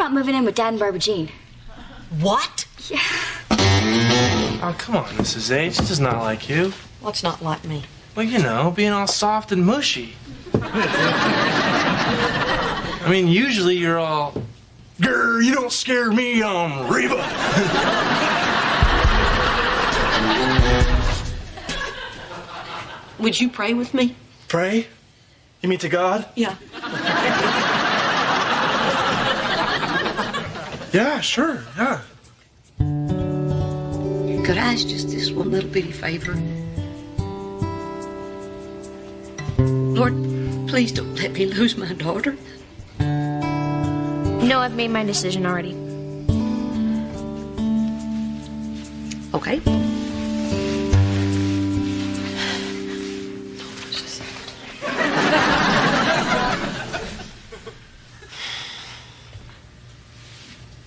about moving in with Dad and Barbara Jean. What? Yeah. Oh, come on, Mrs. H. This is not like you. What's not like me? Well, you know, being all soft and mushy. I mean, usually you're all, grr, you don't scare me, Reba. Would you pray with me? Pray? You mean to God? Yeah. Yeah, sure, yeah. Could I ask just this one little bitty favor? Lord, please don't let me lose my daughter. No, I've made my decision already. Okay.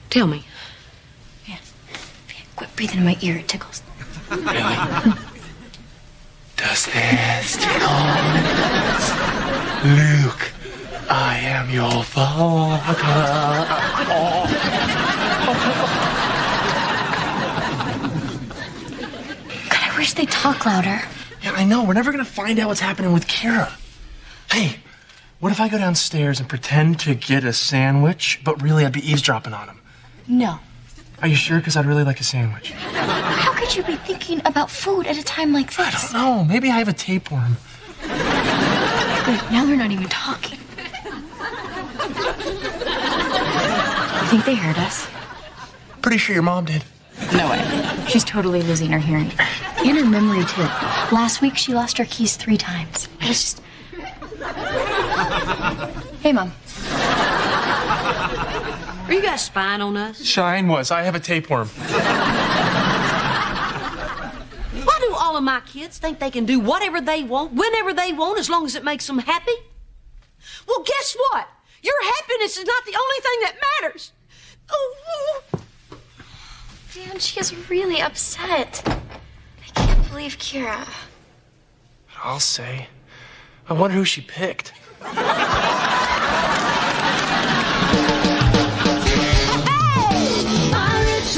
Tell me. Yeah. Quit breathing in my ear. It tickles. Really? Does this tickle? Luke, I am your father. God, I wish they'd talk louder. Yeah, I know. We're never going to find out what's happening with Kira. Hey, what if I go downstairs and pretend to get a sandwich, but really I'd be eavesdropping on him? No. Are you sure? Because I'd really like a sandwich. How could you be thinking about food at a time like this? I don't know. Maybe I have a tapeworm. Wait, now they're not even talking. You think they heard us? Pretty sure your mom did. No way. She's totally losing her hearing. And her memory, too. Last week, she lost her keys 3 times. It was just... Hey, Mom. Are you guys spying on us? Shine was. I have a tapeworm. Why do all of my kids think they can do whatever they want, whenever they want, as long as it makes them happy? Well, guess what? Your happiness is not the only thing that matters. Oh. Dan, she is really upset. I can't believe Kira. I'll say. I wonder who she picked.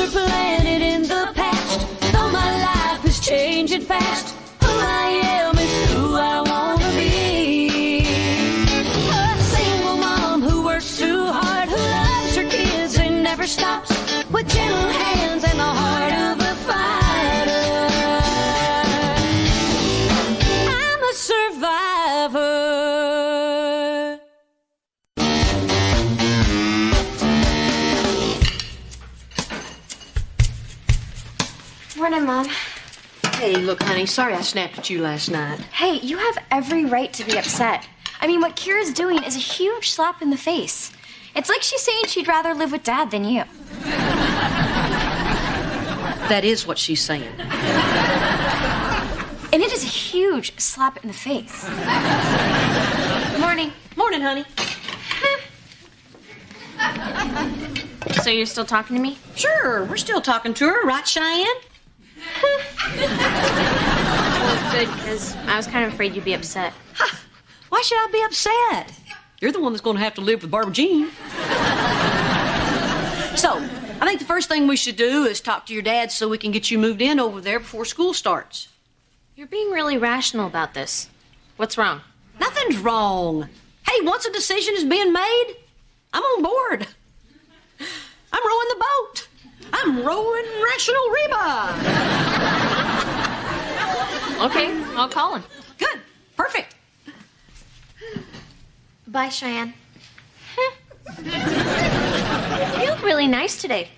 Planted in the past, though my life is changing fast. Who I am is who I want to be. A single mom who works too hard, who loves her kids and never stops, with gentle hands and the heart of a fighter. I'm a survivor. Morning, Mom. Hey, look, honey, sorry I snapped at you last night. Hey, you have every right to be upset. I mean, what Kira's doing is a huge slap in the face. It's like she's saying she'd rather live with Dad than you. That is what she's saying. And it is a huge slap in the face. Morning. Morning, honey. So you're still talking to me? Sure, we're still talking to her, right, Cheyenne? Well, good, because I was kind of afraid you'd be upset. Why should I be upset? You're the one that's going to have to live with Barbara Jean. So, I think the first thing we should do is talk to your dad so we can get you moved in over there before school starts. You're being really rational about this. What's wrong? Nothing's wrong. Hey, once a decision is being made, I'm on board. I'm rowing the boat. I'm rowing Rational Reba. Okay, I'll call him. Good. Perfect. Bye, Cheyenne. You look really nice today.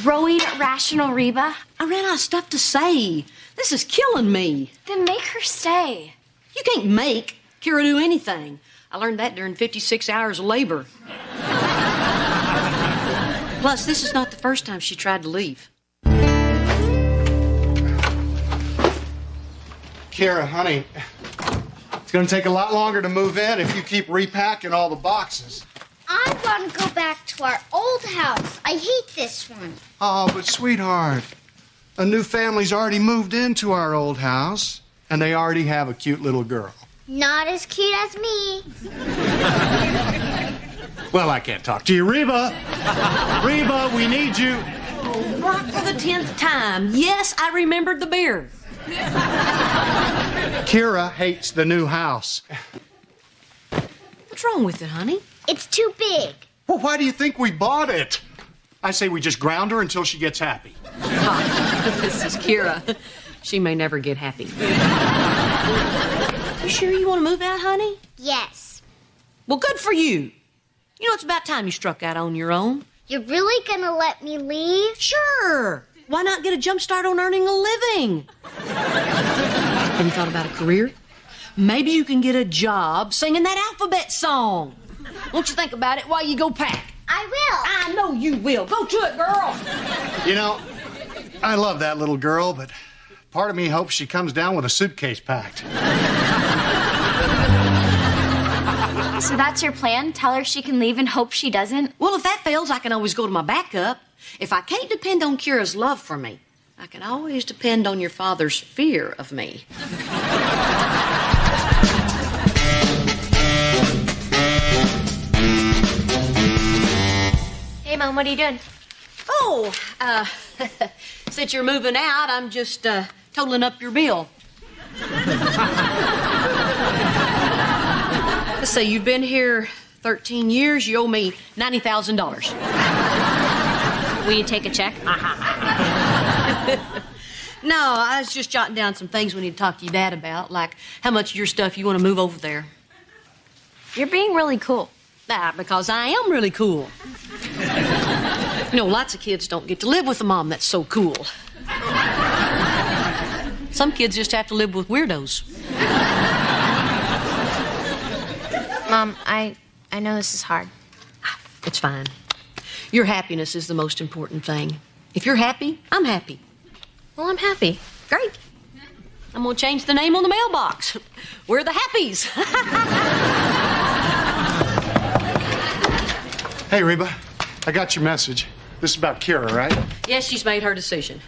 Rowing Rational Reba? I ran out of stuff to say. This is killing me. Then make her stay. You can't make Kira do anything. I learned that during 56 hours of labor. Plus, this is not the first time she tried to leave. Kira, honey, it's going to take a lot longer to move in if you keep repacking all the boxes. I want to go back to our old house. I hate this one. Oh, but sweetheart, A new family's already moved into our old house, and they already have a cute little girl. Not as cute as me. Well, I can't talk to you. Reba! Reba, we need you. Oh, Brock, for the 10th time. Yes, I remembered the beer. Kira hates the new house. What's wrong with it, honey? It's too big. Well, why do you think we bought it? I say we just ground her until she gets happy. This is Kira. She may never get happy. You sure you want to move out, honey? Yes. Well, good for you. You know, it's about time you struck out on your own. You're really gonna let me leave? Sure. Why not get a jump start on earning a living? Have you thought about a career? Maybe you can get a job singing that alphabet song. Won't you think about it while you go pack? I will. I know you will. Go to it, girl. You know, I love that little girl, but part of me hopes she comes down with a suitcase packed. So that's your plan? Tell her she can leave and hope she doesn't? Well, if that fails, I can always go to my backup. If I can't depend on Kira's love for me, I can always depend on your father's fear of me. Hey, Mom, what are you doing? Oh, since you're moving out, I'm just totaling up your bill. Let's say you've been here 13 years. You owe me $90,000. Will you take a check? No, I was just jotting down some things we need to talk to your dad about, like how much of your stuff you want to move over there. You're being really cool. Because I am really cool. You know, lots of kids don't get to live with a mom that's so cool. Some kids just have to live with weirdos. Mom, I know this is hard. It's fine. Your happiness is the most important thing. If you're happy, I'm happy. Well, I'm happy. Great. I'm going to change the name on the mailbox. We're the Happies. Hey, Reba, I got your message. This is about Kira, right? Yes, she's made her decision.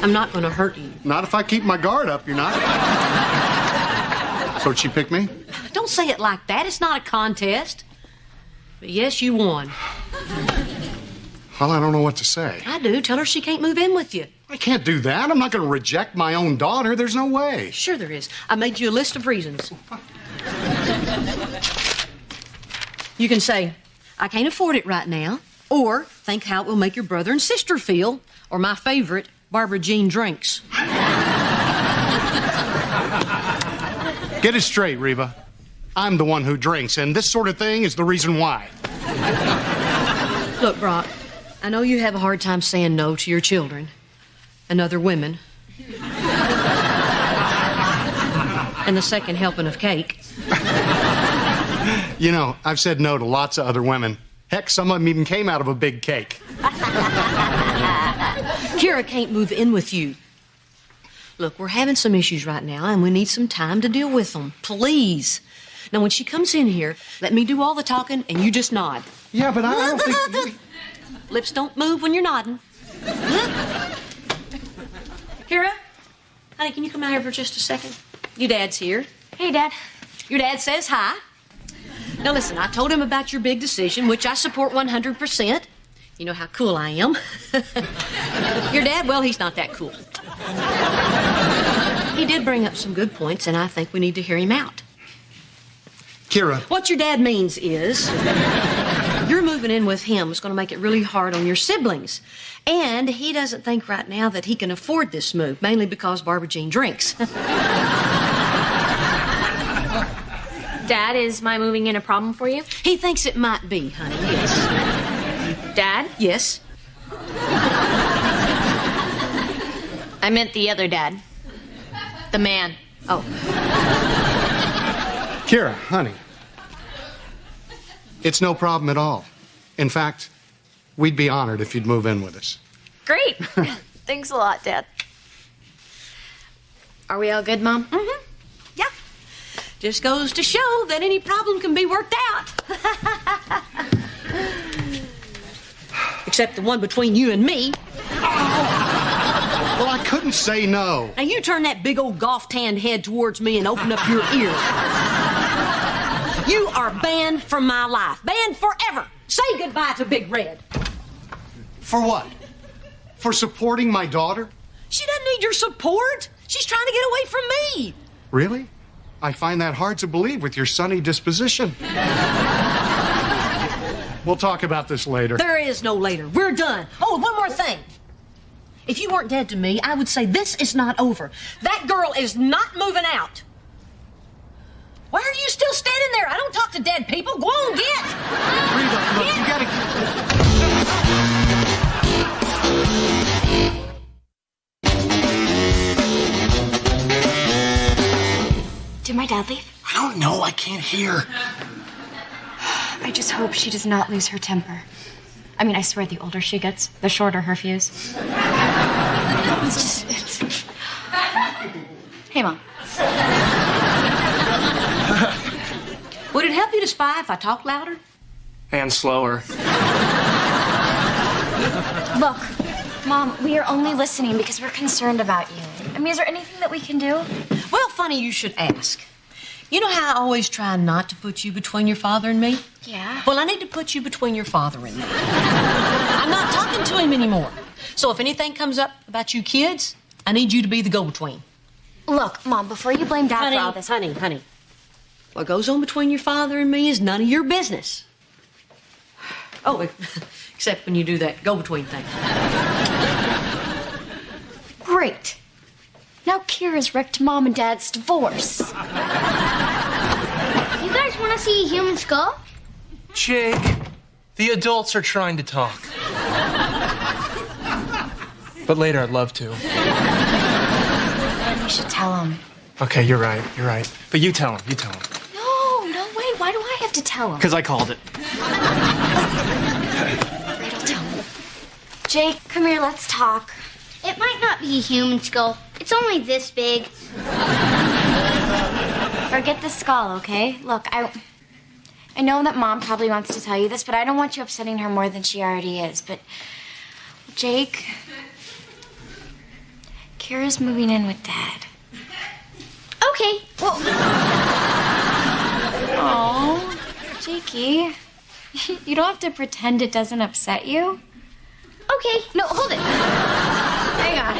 I'm not going to hurt you. Not if I keep my guard up, you're not. So she picked me? Don't say it like that. It's not a contest. But yes, you won. Well, I don't know what to say. I do. Tell her she can't move in with you. I can't do that. I'm not going to reject my own daughter. There's no way. Sure there is. I made you a list of reasons. You can say, I can't afford it right now, or think how it will make your brother and sister feel, or my favorite, Barbara Jean drinks. Get it straight, Reba. I'm the one who drinks, and this sort of thing is the reason why. Look, Brock, I know you have a hard time saying no to your children and other women. And the second helping of cake. You know, I've said no to lots of other women. Heck, some of them even came out of a big cake. Kira can't move in with you. Look, we're having some issues right now, and we need some time to deal with them. Please. Now, when she comes in here, let me do all the talking, and you just nod. Yeah, but I don't think... Lips don't move when you're nodding. Kira? Honey, can you come out here for just a second? Your dad's here. Hey, Dad. Your dad says hi. Now, listen, I told him about your big decision, which I support 100%. You know how cool I am. Your dad, well, he's not that cool. He did bring up some good points, and I think we need to hear him out. Kira. What your dad means is you're moving in with him is going to make it really hard on your siblings. And he doesn't think right now that he can afford this move, mainly because Barbara Jean drinks. Dad, is my moving in a problem for you? He thinks it might be, honey, yes. Dad? Yes? I meant the other dad. The man. Oh. Kira, honey. It's no problem at all. In fact, we'd be honored if you'd move in with us. Great. Thanks a lot, Dad. Are we all good, Mom? Mm-hmm. Yeah. Just goes to show that any problem can be worked out. Except the one between you and me. Well, I couldn't say no. Now you turn that big old golf-tanned head towards me and open up your ears. You are banned from my life. Banned forever. Say goodbye to Big Red. For what? For supporting my daughter? She doesn't need your support. She's trying to get away from me. Really? I find that hard to believe with your sunny disposition. We'll talk about this later. There is no later. We're done. Oh, one more thing. If you weren't dead to me, I would say this is not over. That girl is not moving out. Why are you still standing there? I don't talk to dead people. Go on, get. Reba, look, you gotta... Did my dad leave? I don't know. I can't hear. I just hope she does not lose her temper. I mean, I swear the older she gets, the shorter her fuse. Hey, Mom. Would it help you to spy if I talk louder? And slower. Look, Mom, we are only listening because we're concerned about you. I mean, is there anything that we can do? Well, funny you should ask. You know how I always try not to put you between your father and me? Yeah. Well, I need to put you between your father and me. I'm not talking to him anymore. So if anything comes up about you kids, I need you to be the go-between. Look, Mom, before you blame Dad for all this... Honey. What goes on between your father and me is none of your business. Oh, except when you do that go-between thing. Great. Now Kira's wrecked Mom and Dad's divorce. You guys want to see a human skull? Jake, the adults are trying to talk. But later I'd love to. We should tell him. Okay, you're right. But you tell him. No way. Why do I have to tell him? Because I called it. Great, I'll tell him. Jake, come here, let's talk. It might not be a human skull. It's only this big. Forget the skull, okay? Look, I know that Mom probably wants to tell you this, but I don't want you upsetting her more than she already is. But, Jake, Kira's moving in with Dad. Okay. Well, Oh, Jakey, you don't have to pretend it doesn't upset you. okay. No, hold it. Hang on.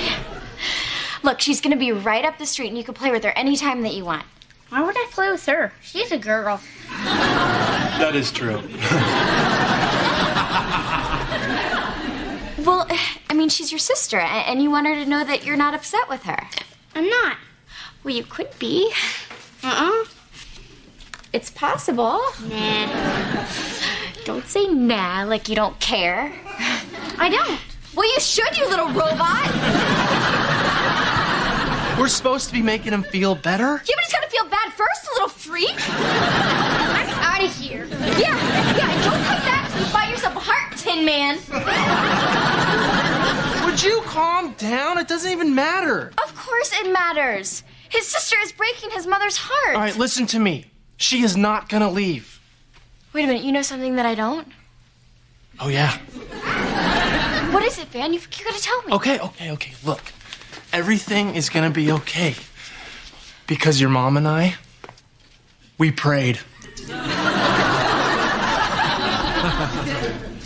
Look, she's gonna be right up the street, and you can play with her anytime that you want. Why would I play with her? She's a girl. That is true. Well, I mean, she's your sister, and you want her to know that you're not upset with her. I'm not. Well, you could be. Uh-uh. It's possible. Nah. Don't say nah like you don't care. I don't. Well, you should, you little robot. We're supposed to be making him feel better? Yeah, but he's gotta feel bad first, you little freak. I'm out of here. Yeah, don't come back till you buy yourself a heart, Tin Man. Would you calm down? It doesn't even matter. Of course it matters. His sister is breaking his mother's heart. All right, listen to me. She is not gonna leave. Wait a minute, you know something that I don't? Oh, yeah. What is it, Van? You gotta tell me. Okay. Look, everything is gonna be okay. Because your mom and I, we prayed.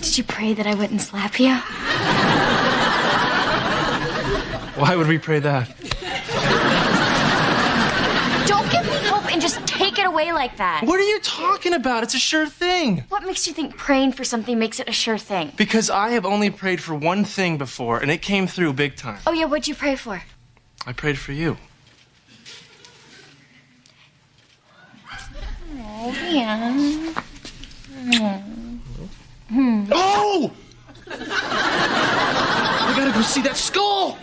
Did you pray that I wouldn't slap you? Why would we pray that? Don't give me hope and just take it away like that. What are you talking about? It's a sure thing. What makes you think praying for something makes it a sure thing? Because I have only prayed for one thing before, and it came through big time. Oh, yeah, what'd you pray for? I prayed for you. Oh, Van. Oh! I gotta go see that skull!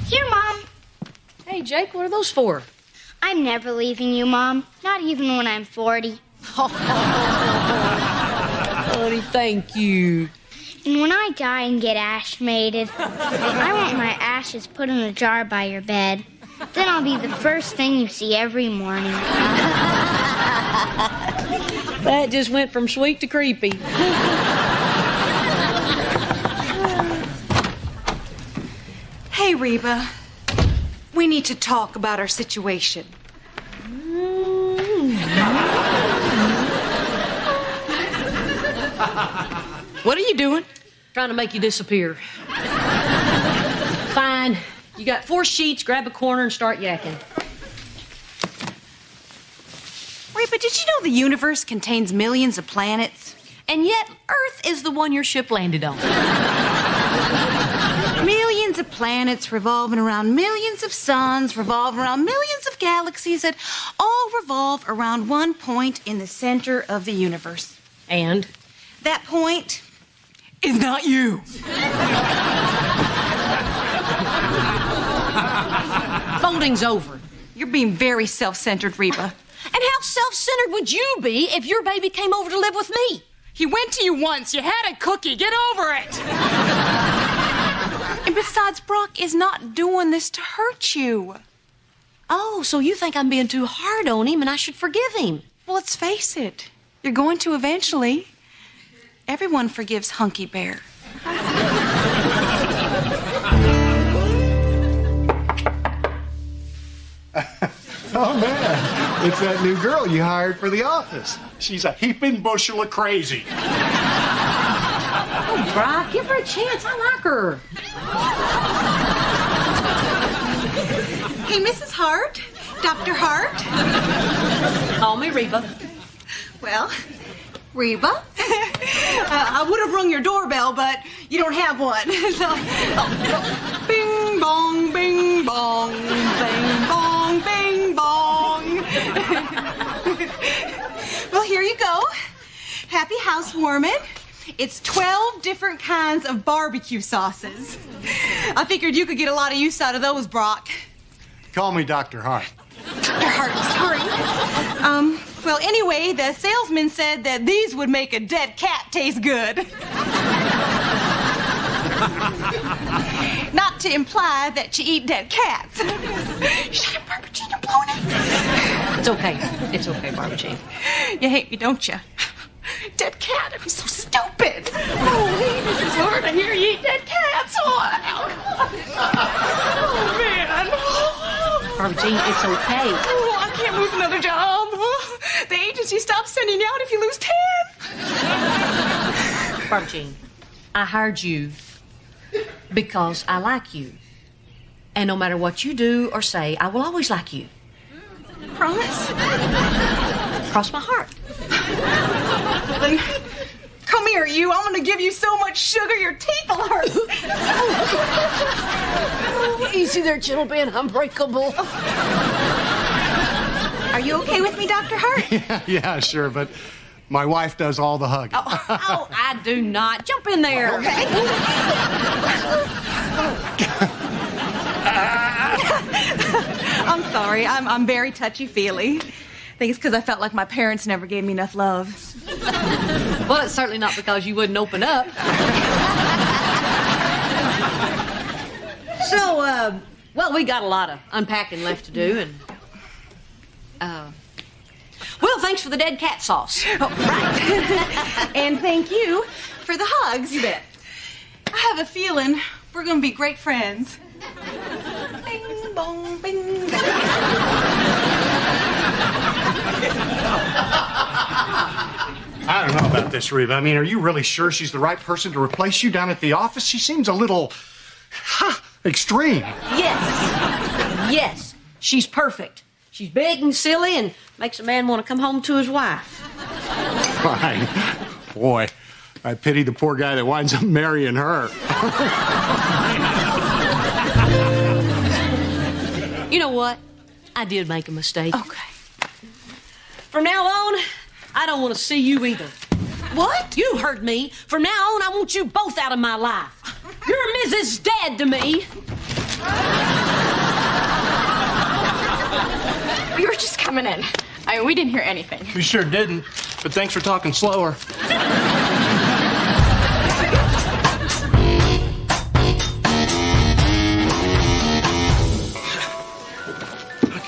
Here, Mom. Hey, Jake, what are those for? I'm never leaving you, Mom. Not even when I'm 40. Honey, thank you. And when I die and get ash-mated, I want my ashes put in a jar by your bed. Then I'll be the first thing you see every morning. That just went from sweet to creepy. Hey, Reba. We need to talk about our situation. What are you doing? Trying to make you disappear. Fine. You got 4 sheets, grab a corner and start yakking. Reba, did you know the universe contains millions of planets? And yet, Earth is the one your ship landed on. Millions of planets revolving around millions of suns, revolve around millions of galaxies that all revolve around one point in the center of the universe. And? That point is not you. Voting's over. You're being very self-centered, Reba. And how self-centered would you be if your baby came over to live with me? He went to you once. You had a cookie. Get over it. And besides, Brock is not doing this to hurt you. Oh, so you think I'm being too hard on him and I should forgive him? Well, let's face it. You're going to eventually. Everyone forgives Hunky Bear. Oh, man. It's that new girl you hired for the office. She's a heaping bushel of crazy. Oh, Brock, give her a chance. I like her. Hey, Mrs. Hart. Dr. Hart. Call me Reba. Well, Reba. I would have rung your doorbell, but you don't have one. So, bing, bong, bing, bong, bing, bong, bing, bong. Well, here you go. Happy housewarming. It's 12 different kinds of barbecue sauces. I figured you could get a lot of use out of those, Brock. Call me Dr. Hart. Dr. Hart, sorry. Well, anyway, the salesman said that these would make a dead cat taste good. Not to imply that you eat dead cats. Shut up, Barbara-Jean, you're blowing it. It's okay. It's okay, Barbara-Jean. You hate me, don't you? Dead cat, I'm so stupid. Oh, this is hard to hear you eat dead cats. Oh, man. Barbara-Jean, it's okay. Oh, I can't lose another job. The agency stops sending you out if you lose 10. Barbara-Jean, I hired you because I like you. And no matter what you do or say, I will always like you. Promise? Cross my heart. Then come here, you. I'm gonna give you so much sugar your teeth will hurt. Easy there, Gentleman. Unbreakable. Are you okay with me, Dr. Hart? Yeah, sure, but my wife does all the hugging. Oh, I do not. Jump in there. Okay. I'm sorry. I'm very touchy-feely. I think it's because I felt like my parents never gave me enough love. Well, it's certainly not because you wouldn't open up. So, well, we got a lot of unpacking left to do, and, well, thanks for the dead cat sauce. Oh, right. And thank you for the hugs. You bet. I have a feeling we're going to be great friends. Bing, bong, bing, bong. I don't know about this, Reba. I mean, are you really sure she's the right person to replace you down at the office? She seems a little extreme. Yes, she's perfect. She's big and silly and makes a man want to come home to his wife. Fine. Boy, I pity the poor guy that winds up marrying her. You know what? I did make a mistake. Okay. From now on, I don't want to see you either. What? You heard me. From now on, I want you both out of my life. You're Mrs. Dead to me. We were just coming in. We didn't hear anything. We sure didn't, but thanks for talking slower.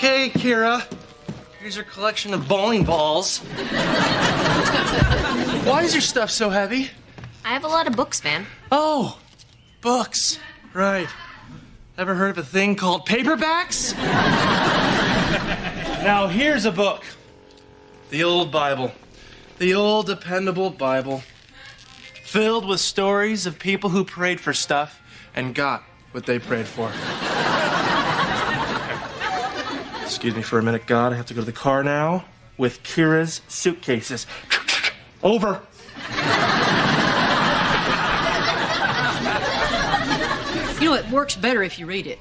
Okay, Kira. Here's your collection of bowling balls. Why is your stuff so heavy? I have a lot of books, Van. Oh, books. Right. Ever heard of a thing called paperbacks? Now, here's a book. The old Bible. The old dependable Bible. Filled with stories of people who prayed for stuff and got what they prayed for. Excuse me for a minute, God. I have to go to the car now with Kira's suitcases. Over. You know, it works better if you read it.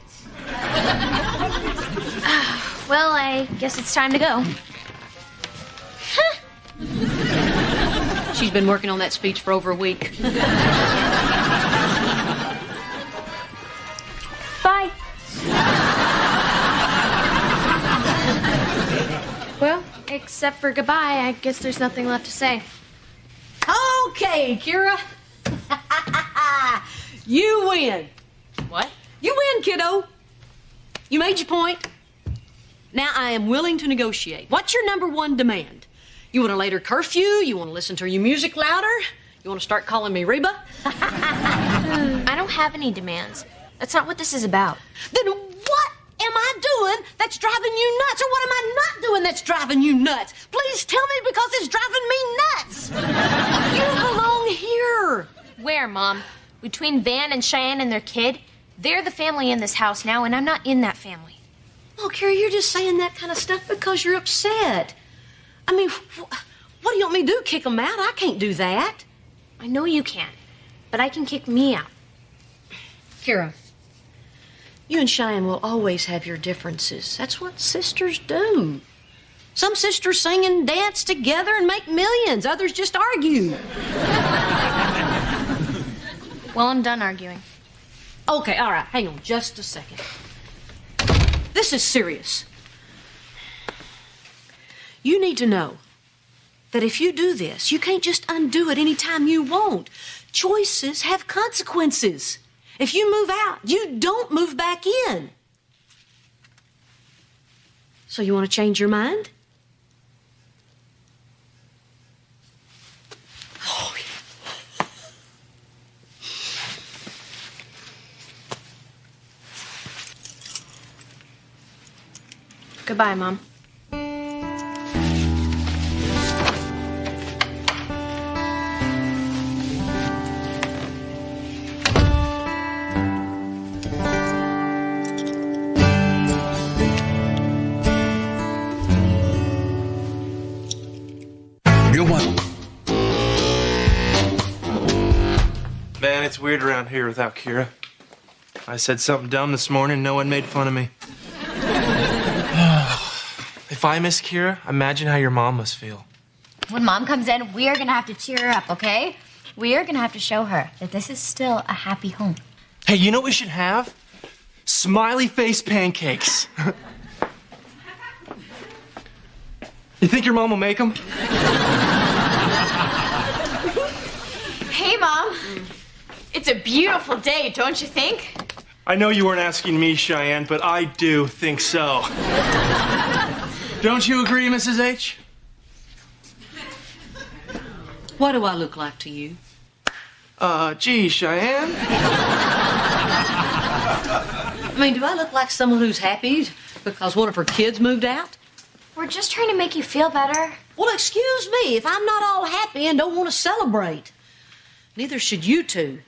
Well, I guess it's time to go. She's been working on that speech for over a week. Bye. Well, except for goodbye, I guess there's nothing left to say. Okay, Kira. You win. What? You win, kiddo. You made your point. Now I am willing to negotiate. What's your number one demand? You want a later curfew? You want to listen to your music louder? You want to start calling me Reba? I don't have any demands. That's not what this is about. Then what am I doing that's driving you nuts? Or what am I not doing that's driving you nuts? Please tell me, because it's driving me nuts. You belong here. Where, Mom? Between Van and Cheyenne and their kid? They're the family in this house now, and I'm not in that family. Oh, Carrie, you're just saying that kind of stuff because you're upset. I mean, what do you want me to do, kick them out? I can't do that. I know you can, but I can kick me out. Kira, you and Cheyenne will always have your differences. That's what sisters do. Some sisters sing and dance together and make millions. Others just argue. Well, I'm done arguing. Okay, all right. Hang on just a second. This is serious. You need to know that if you do this, you can't just undo it anytime you want. Choices have consequences. If you move out, you don't move back in. So you want to change your mind? Oh, yeah. Goodbye, Mom. Man, it's weird around here without Kira. I said something dumb this morning, no one made fun of me. If I miss Kira, imagine how your mom must feel. When Mom comes in, we are going to have to cheer her up, okay? We are going to have to show her that this is still a happy home. Hey, you know what we should have? Smiley face pancakes. You think your mom will make them? Hey, Mom. It's a beautiful day, don't you think? I know you weren't asking me, Cheyenne, but I do think so. Don't you agree, Mrs. H? What do I look like to you? Gee, Cheyenne. I mean, do I look like someone who's happy because one of her kids moved out? We're just trying to make you feel better. Well, excuse me if I'm not all happy and don't want to celebrate. Neither should you two.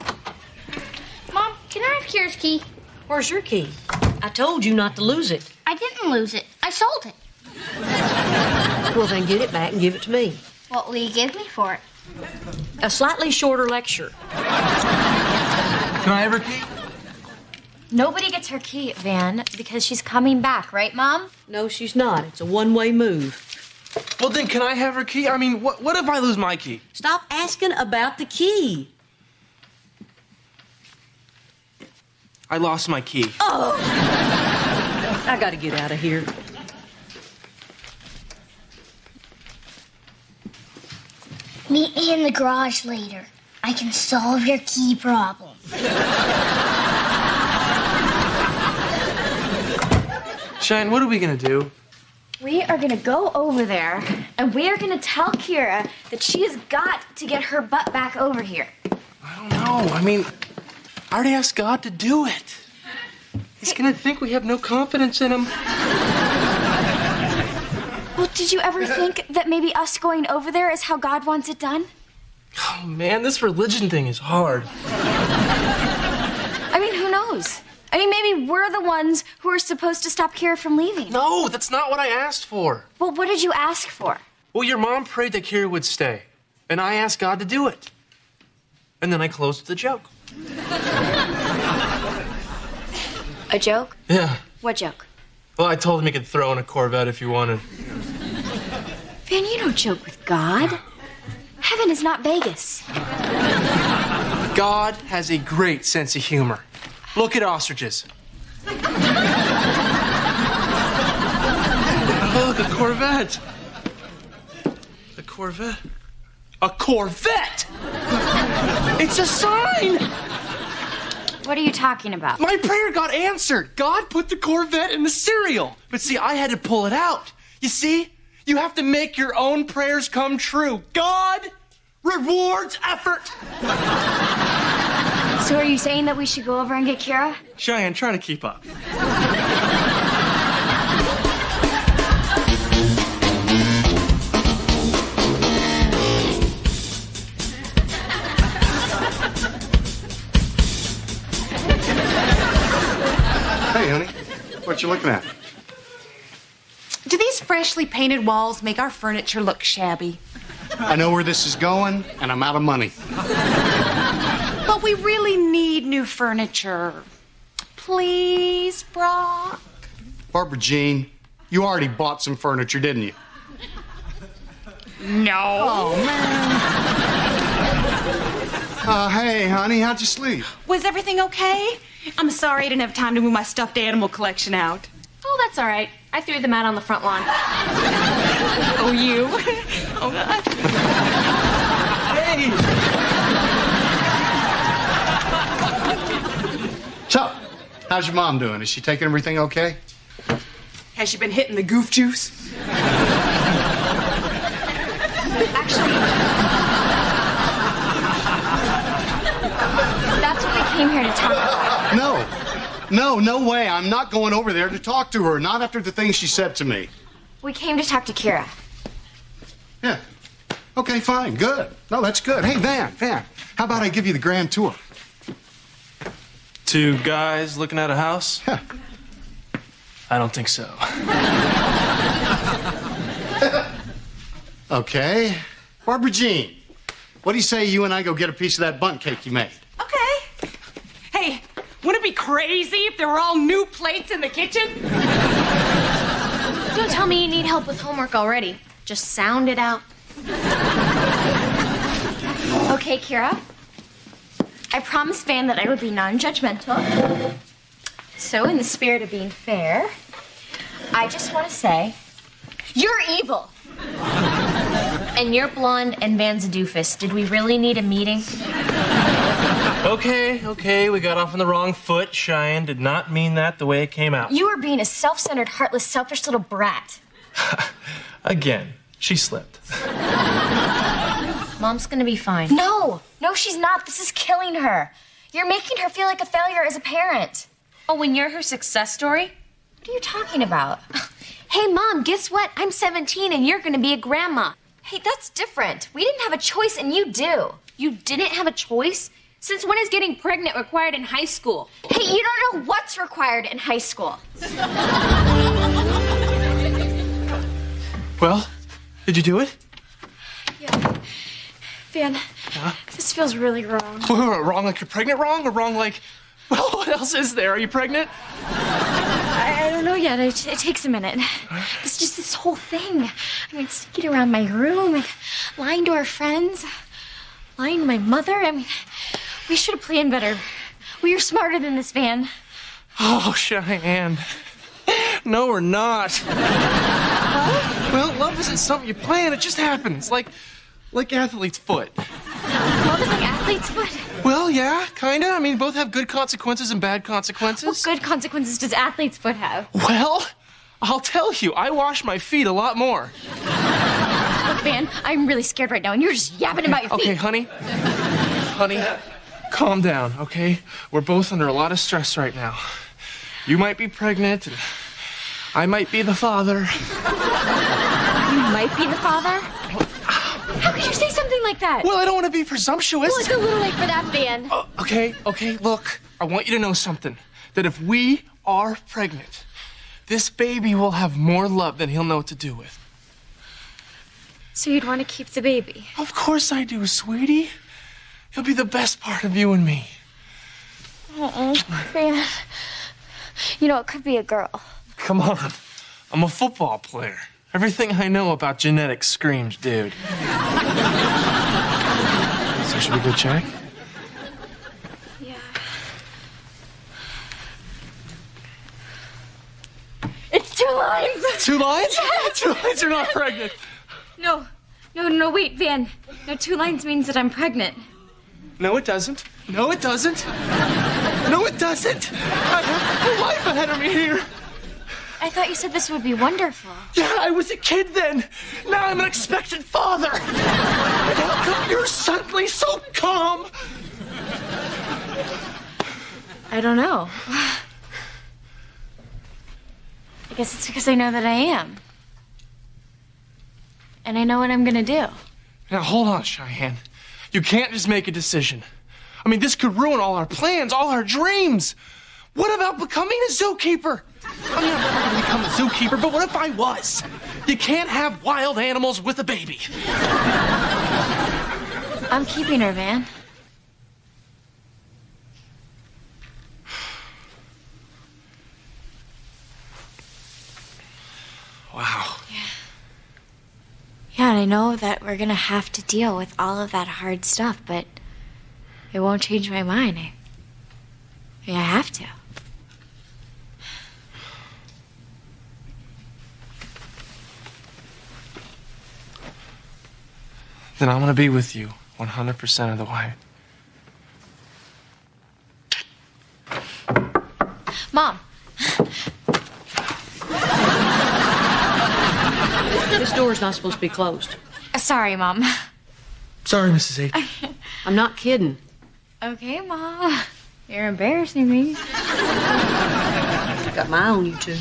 Mom, can I have Kira's key? Where's your key? I told you not to lose it. I didn't lose it. I sold it. Well, then get it back and give it to me. What will you give me for it? A slightly shorter lecture. Can I have her key? Nobody gets her key, Van, because she's coming back, right, Mom? No, she's not. It's a one-way move. Well, then can I have her key? I mean, what if I lose my key? Stop asking about the key. I lost my key. Oh! I gotta get out of here. Meet me in the garage later. I can solve your key problem. Cheyenne, what are we gonna do? We are gonna go over there, and we are gonna tell Kira that she has got to get her butt back over here. I don't know. I mean, I already asked God to do it. He's gonna think we have no confidence in him. Well, did you ever think that maybe us going over there is how God wants it done? Oh, man, this religion thing is hard. I mean, who knows? I mean, maybe we're the ones who are supposed to stop Kira from leaving. No, that's not what I asked for. Well, what did you ask for? Well, your mom prayed that Kira would stay, and I asked God to do it. And then I closed with a joke. A joke? Yeah. What joke? Well, I told him he could throw in a Corvette if he wanted. Van, you don't joke with God. Heaven is not Vegas. God has a great sense of humor. Look at ostriches. Oh, the Corvette. The Corvette. A Corvette! It's a sign! What are you talking about? My prayer got answered. God put the Corvette in the cereal. But see, I had to pull it out. You see? You have to make your own prayers come true. God rewards effort. So are you saying that we should go over and get Kira? Cheyenne, try to keep up. Hey, honey, what you looking at? Do these freshly painted walls make our furniture look shabby? I know where this is going, and I'm out of money. But we really need new furniture. Please, Brock? Barbara Jean, you already bought some furniture, didn't you? No. Oh, man. Hey, honey, how'd you sleep? Was everything okay? I'm sorry I didn't have time to move my stuffed animal collection out. Oh, that's all right. I threw them out on the front lawn. Oh, you? Oh, God. Hey! So, how's your mom doing? Is she taking everything okay? Has she been hitting the goof juice? Actually, that's what we came here to talk about. No way. I'm not going over there to talk to her. Not after the things she said to me. We came to talk to Kira. Yeah. Okay, fine. Good. No, that's good. Hey, Van, how about I give you the grand tour? Two guys looking at a house? Huh. I don't think so. Okay. Barbara Jean, what do you say you and I go get a piece of that bundt cake you made? Okay. Hey, wouldn't it be crazy if there were all new plates in the kitchen? Don't tell me you need help with homework already. Just sound it out. Okay, Kira. I promised Van that I would be non-judgmental. So, in the spirit of being fair, I just want to say, you're evil. And you're blonde and Van's a doofus. Did we really need a meeting? Okay, we got off on the wrong foot. Cheyenne did not mean that the way it came out. You are being a self-centered, heartless, selfish little brat. Again, she slipped. Mom's gonna be fine. No, she's not. This is killing her. You're making her feel like a failure as a parent. Oh, when you're her success story? What are you talking about? Hey, Mom, guess what? I'm 17 and you're gonna be a grandma. Hey, that's different. We didn't have a choice and you do. You didn't have a choice? Since when is getting pregnant required in high school? Hey, you don't know what's required in high school. Well, did you do it? Yeah. Van, this feels really wrong. Wrong like you're pregnant wrong? Or wrong like, well, what else is there? Are you pregnant? I don't know yet. It takes a minute. It's just this whole thing. I mean, sneaking around my room, and lying to our friends, lying to my mother. I mean, we should have planned better. We are smarter than this, Van. Oh, Cheyenne. No, we're not. Huh? Well, love isn't something you plan. It just happens. Like athlete's foot. Love is like athlete's foot? Well, yeah, kinda. I mean, both have good consequences and bad consequences. What good consequences does athlete's foot have? Well, I'll tell you, I wash my feet a lot more. Look, Van, I'm really scared right now, and you're just yapping about your feet. Okay, honey. Honey, calm down, okay? We're both under a lot of stress right now. You might be pregnant, and I might be the father. You might be the father? How could you say something like that? Well, I don't want to be presumptuous. Well, it's a little late for that, Van. Okay, look. I want you to know something. That if we are pregnant, this baby will have more love than he'll know what to do with. So you'd want to keep the baby? Of course I do, sweetie. He'll be the best part of you and me. Van. You know, it could be a girl. Come on. I'm a football player. Everything I know about genetics screams dude. So should we go check? Yeah. It's 2 lines. 2 lines? 2 lines are not pregnant. No, wait, Van. No, 2 lines means that I'm pregnant. No, it doesn't. No, it doesn't. No, it doesn't. I have a life ahead of me here. I thought you said this would be wonderful. Yeah, I was a kid then. Now I'm an expectant father. And how come you're suddenly so calm? I don't know. I guess it's because I know that I am. And I know what I'm gonna do. Now, hold on, Cheyenne. You can't just make a decision. I mean, this could ruin all our plans, all our dreams. What about becoming a zookeeper? I mean, I'm never gonna become a zookeeper, but what if I was? You can't have wild animals with a baby. I'm keeping her, Van. Wow. Yeah, and I know that we're gonna have to deal with all of that hard stuff, but it won't change my mind. I have to. Then I'm gonna be with you 100% of the way. Mom. This door's not supposed to be closed. Sorry, Mom. Sorry, Mrs. H. I'm not kidding. Okay, Mom. You're embarrassing me. I got my eye on you, too.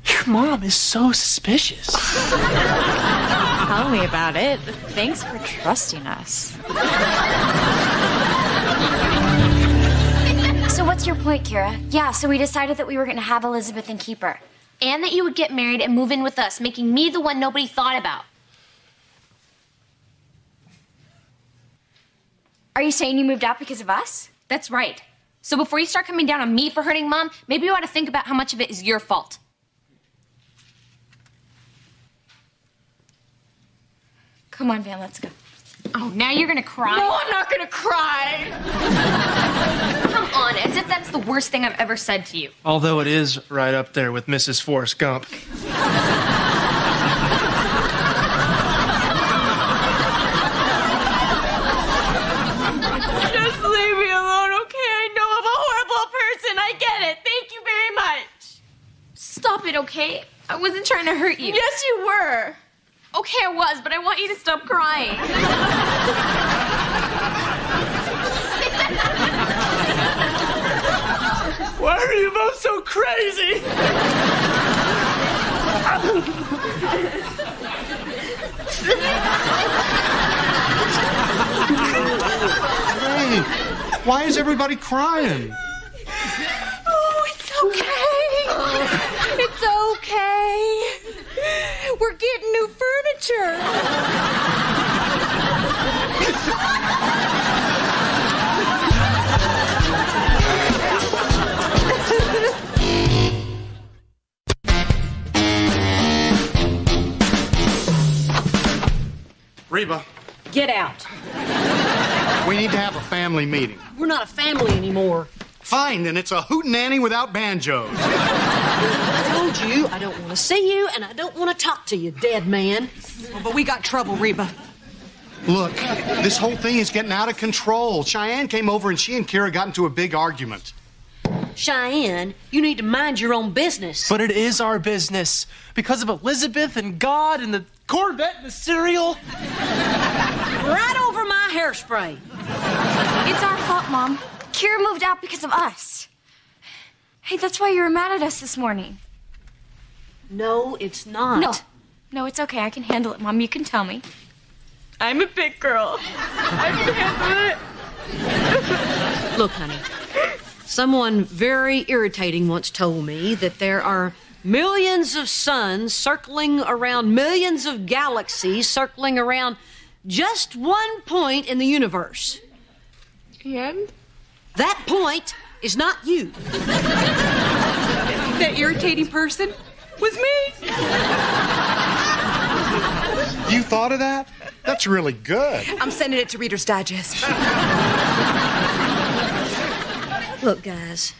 Your mom is so suspicious. Tell me about it. Thanks for trusting us. So what's your point, Kira? Yeah, so we decided that we were going to have Elizabeth and keep her. And that you would get married and move in with us, making me the one nobody thought about. Are you saying you moved out because of us? That's right. So before you start coming down on me for hurting Mom, maybe you ought to think about how much of it is your fault. Come on, Van, let's go. Oh, now you're gonna cry? No, I'm not gonna cry. Come on, as if that's the worst thing I've ever said to you. Although it is right up there with Mrs. Forrest Gump. Just leave me alone, okay? I know I'm a horrible person. I get it. Thank you very much. Stop it, okay? I wasn't trying to hurt you. Yes, you were. Okay, I was, but I want you to stop crying. Why are you both so crazy? Hey, why is everybody crying? Oh, it's okay. It's okay. We're getting new furniture. Reba, Get out. we need to have a family meeting. We're not a family anymore. Fine, then it's a hootenanny without banjos. I told you I don't want to see you and I don't want to talk to you, dead man. Oh, but we got trouble, Reba. Look, this whole thing is getting out of control. Cheyenne came over and she and Kira got into a big argument. Cheyenne, you need to mind your own business. But it is our business. Because of Elizabeth and God and the Corvette and the cereal. Right over my hairspray. It's our fault, Mom. Kira moved out because of us. Hey, that's why you were mad at us this morning. No, it's not. No, it's okay. I can handle it, Mom. You can tell me. I'm a big girl. I can handle it. Look, honey, someone very irritating once told me that there are millions of suns circling around millions of galaxies circling around just one point in the universe. And? That point is not you. That irritating person was me. You thought of that? That's really good. I'm sending it to Reader's Digest. Look, guys,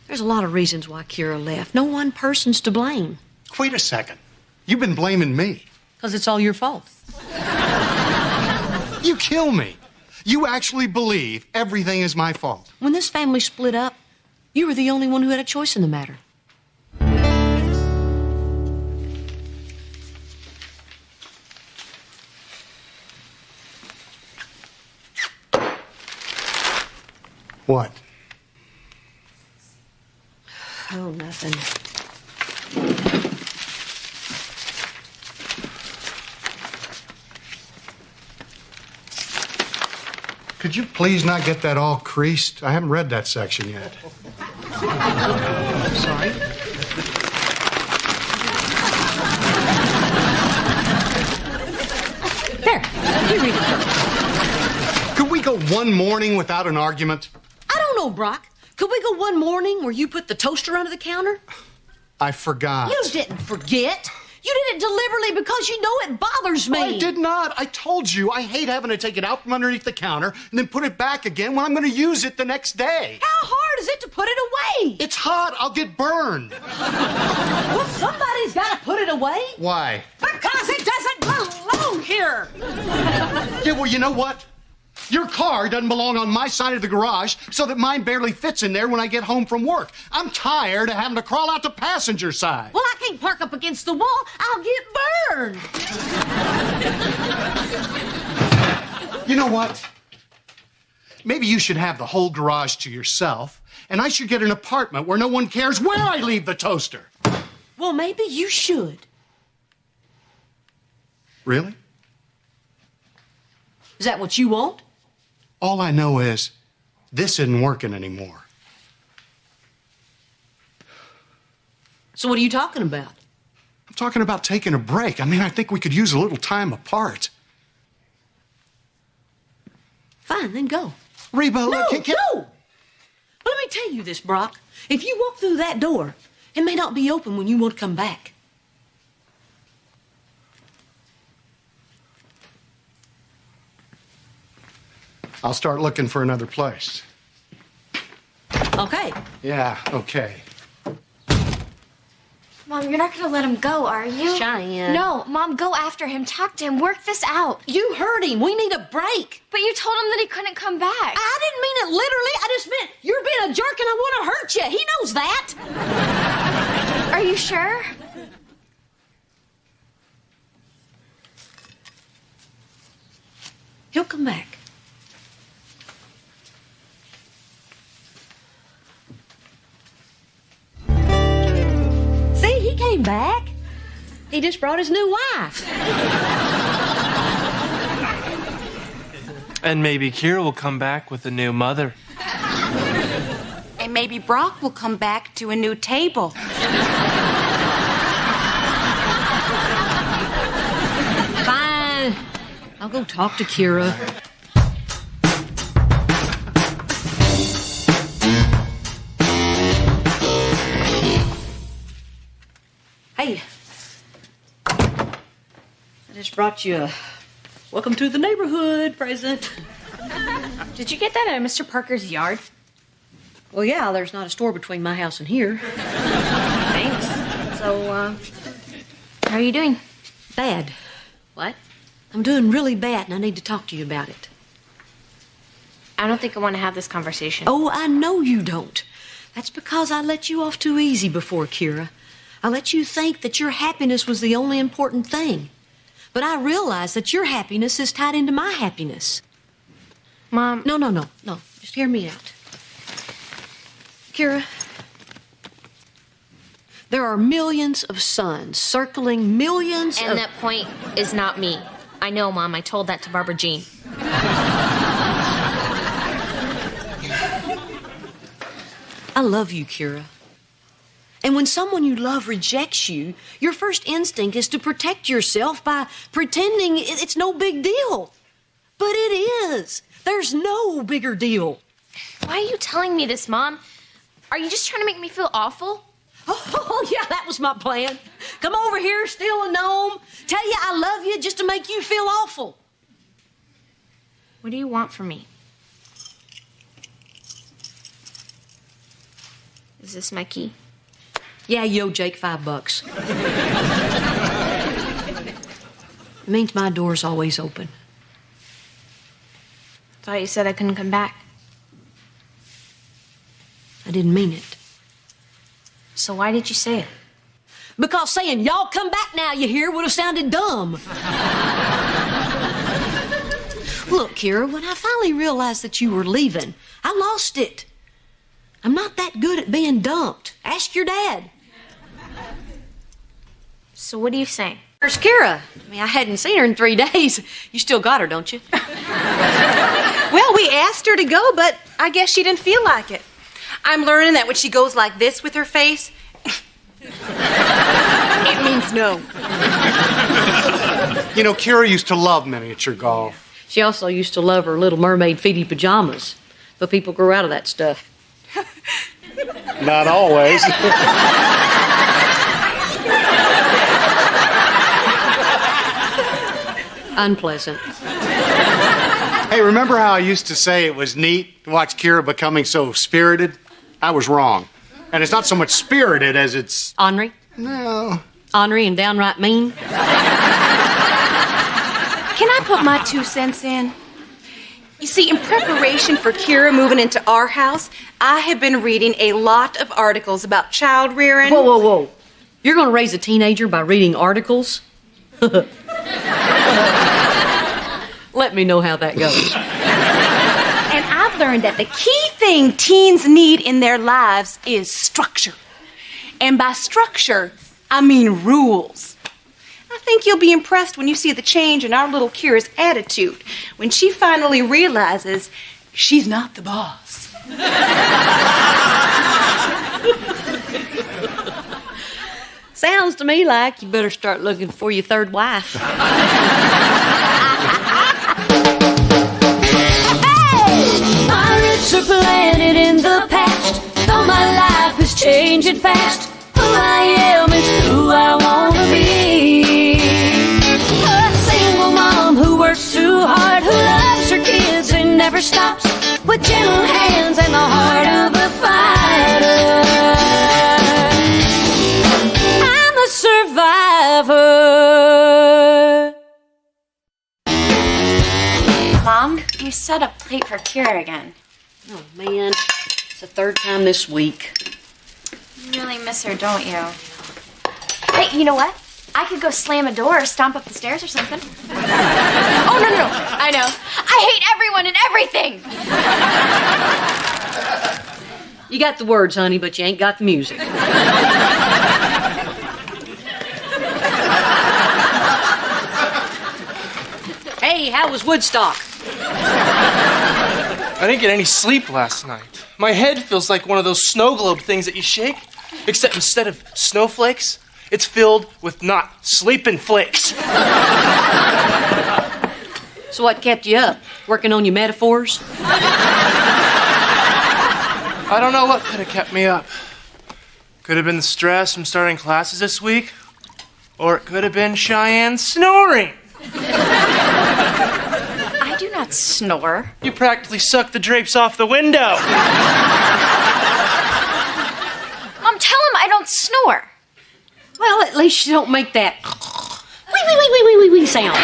there's a lot of reasons why Kira left. No one person's to blame. Wait a second. You've been blaming me. Because it's all your fault. You kill me. You actually believe everything is my fault. When this family split up, you were the only one who had a choice in the matter. What? Oh, nothing. Could you please not get that all creased? I haven't read that section yet. Sorry. There, you read it. Could we go one morning without an argument? I don't know, Brock. Could we go one morning where you put the toaster under the counter? I forgot. You didn't forget. You did it deliberately because you know it bothers me. I did not. I told you I hate having to take it out from underneath the counter and then put it back again when I'm going to use it the next day. How hard is it to put it away? It's hot. I'll get burned. Well, somebody's got to put it away. Why? Because it doesn't belong here. Yeah, well, you know what? Your car doesn't belong on my side of the garage so that mine barely fits in there when I get home from work. I'm tired of having to crawl out the passenger side. Well, I can't park up against the wall. I'll get burned. You know what? Maybe you should have the whole garage to yourself, and I should get an apartment where no one cares where I leave the toaster. Well, maybe you should. Really? Is that what you want? All I know is this isn't working anymore. So what are you talking about? I'm talking about taking a break. I mean, I think we could use a little time apart. Fine, then go. Reba, No, look, no! But let me tell you this, Brock. If you walk through that door, it may not be open when you want to come back. I'll start looking for another place. Okay. Yeah, okay. Mom, you're not going to let him go, are you? Cheyenne. No, Mom, go after him. Talk to him. Work this out. You heard him. We need a break. But you told him that he couldn't come back. I didn't mean it literally. I just meant you're being a jerk and I want to hurt you. He knows that. Are you sure? He'll come back. See, he came back. He just brought his new wife. And maybe Kira will come back with a new mother. And maybe Brock will come back to a new table. Fine. I'll go talk to Kira. Hey. I just brought you a welcome to the neighborhood present. Did you get that at Mr. Parker's yard? Well, yeah, there's not a store between my house and here. Thanks. So, how are you doing? Bad. What? I'm doing really bad, and I need to talk to you about it. I don't think I want to have this conversation. Oh, I know you don't. That's because I let you off too easy before, Kira. I let you think that your happiness was the only important thing. But I realize that your happiness is tied into my happiness. Mom. No. Just hear me out. Kira, there are millions of suns circling millions And of... that point is not me. I know, Mom. I told that to Barbara Jean. I love you, Kira. And when someone you love rejects you, your first instinct is to protect yourself by pretending it's no big deal. But it is. There's no bigger deal. Why are you telling me this, Mom? Are you just trying to make me feel awful? Oh, yeah, that was my plan. Come over here, steal a gnome, tell you I love you just to make you feel awful. What do you want from me? Is this my key? Yeah, you owe Jake $5. It means my door's always open. I thought you said I couldn't come back. I didn't mean it. So why did you say it? Because saying, y'all come back now, you hear, would have sounded dumb. Look, Kira, when I finally realized that you were leaving, I lost it. I'm not that good at being dumped. Ask your dad. So what are you saying? Where's Kira? I hadn't seen her in 3 days. You still got her, don't you? Well, we asked her to go, but I guess she didn't feel like it. I'm learning that when she goes like this with her face, it means no. You know, Kira used to love miniature golf. She also used to love her Little Mermaid feety pajamas, but people grew out of that stuff. Not always. Unpleasant. Hey, remember how I used to say it was neat to watch Kira becoming so spirited? I was wrong. And it's not so much spirited as it's... Ornery? No. Ornery and downright mean? Can I put my 2 cents in? You see, in preparation for Kira moving into our house, I have been reading a lot of articles about child rearing. Whoa. You're going to raise a teenager by reading articles? Let me know how that goes. And I've learned that the key thing teens need in their lives is structure. And by structure, I mean rules. I think you'll be impressed when you see the change in our little Kira's attitude when she finally realizes she's not the boss. Sounds to me like you better start looking for your third wife. Pirates are planted in the past, though my life is changing fast. Who I am is who I wanna be. A single mom who works too hard, who loves her kids and never stops, with gentle hands and the heart of a fighter. I'm a survivor. Mom, you set up plate for Kira again. Oh, man. It's the 3rd time this week. You really miss her, don't you? Hey, you know what? I could go slam a door or stomp up the stairs or something. Oh, no. I know. I hate everyone and everything. You got the words, honey, but you ain't got the music. Hey, how was Woodstock? I didn't get any sleep last night. My head feels like one of those snow globe things that you shake, except instead of snowflakes, it's filled with not sleeping flakes. So what kept you up? Working on your metaphors? I don't know what could have kept me up. Could have been the stress from starting classes this week, or it could have been Cheyenne snoring. I do not snore. You practically sucked the drapes off the window. Mom, tell him I don't snore. Well, at least you don't make that wee sound.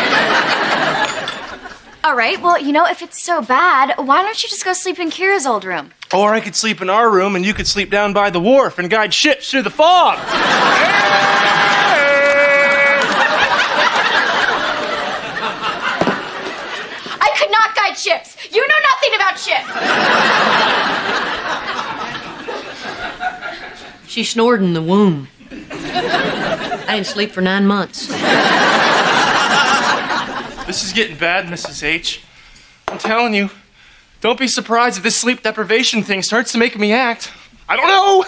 All right, well, you know, if it's so bad, why don't you just go sleep in Kira's old room? Or I could sleep in our room and you could sleep down by the wharf and guide ships through the fog. I could not guide ships. You know nothing about ships. She snored in the womb. I didn't sleep for 9 months. This is getting bad, Mrs. H. I'm telling you, don't be surprised if this sleep deprivation thing starts to make me act, I don't know,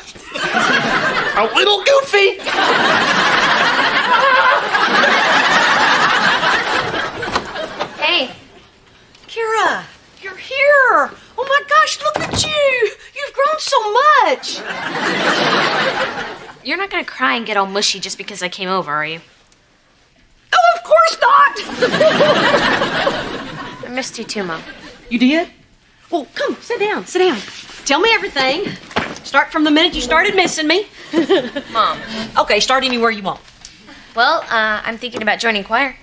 a little goofy. Hey. Kira, you're here. Oh my gosh, look at you. You've grown so much. You're not gonna cry and get all mushy just because I came over, are you? Oh, of course not. I missed you too, Mom. You did? Well, come, sit down, sit down. Tell me everything. Start from the minute you started missing me. Mom. Okay, start anywhere you want. Well, I'm thinking about joining choir.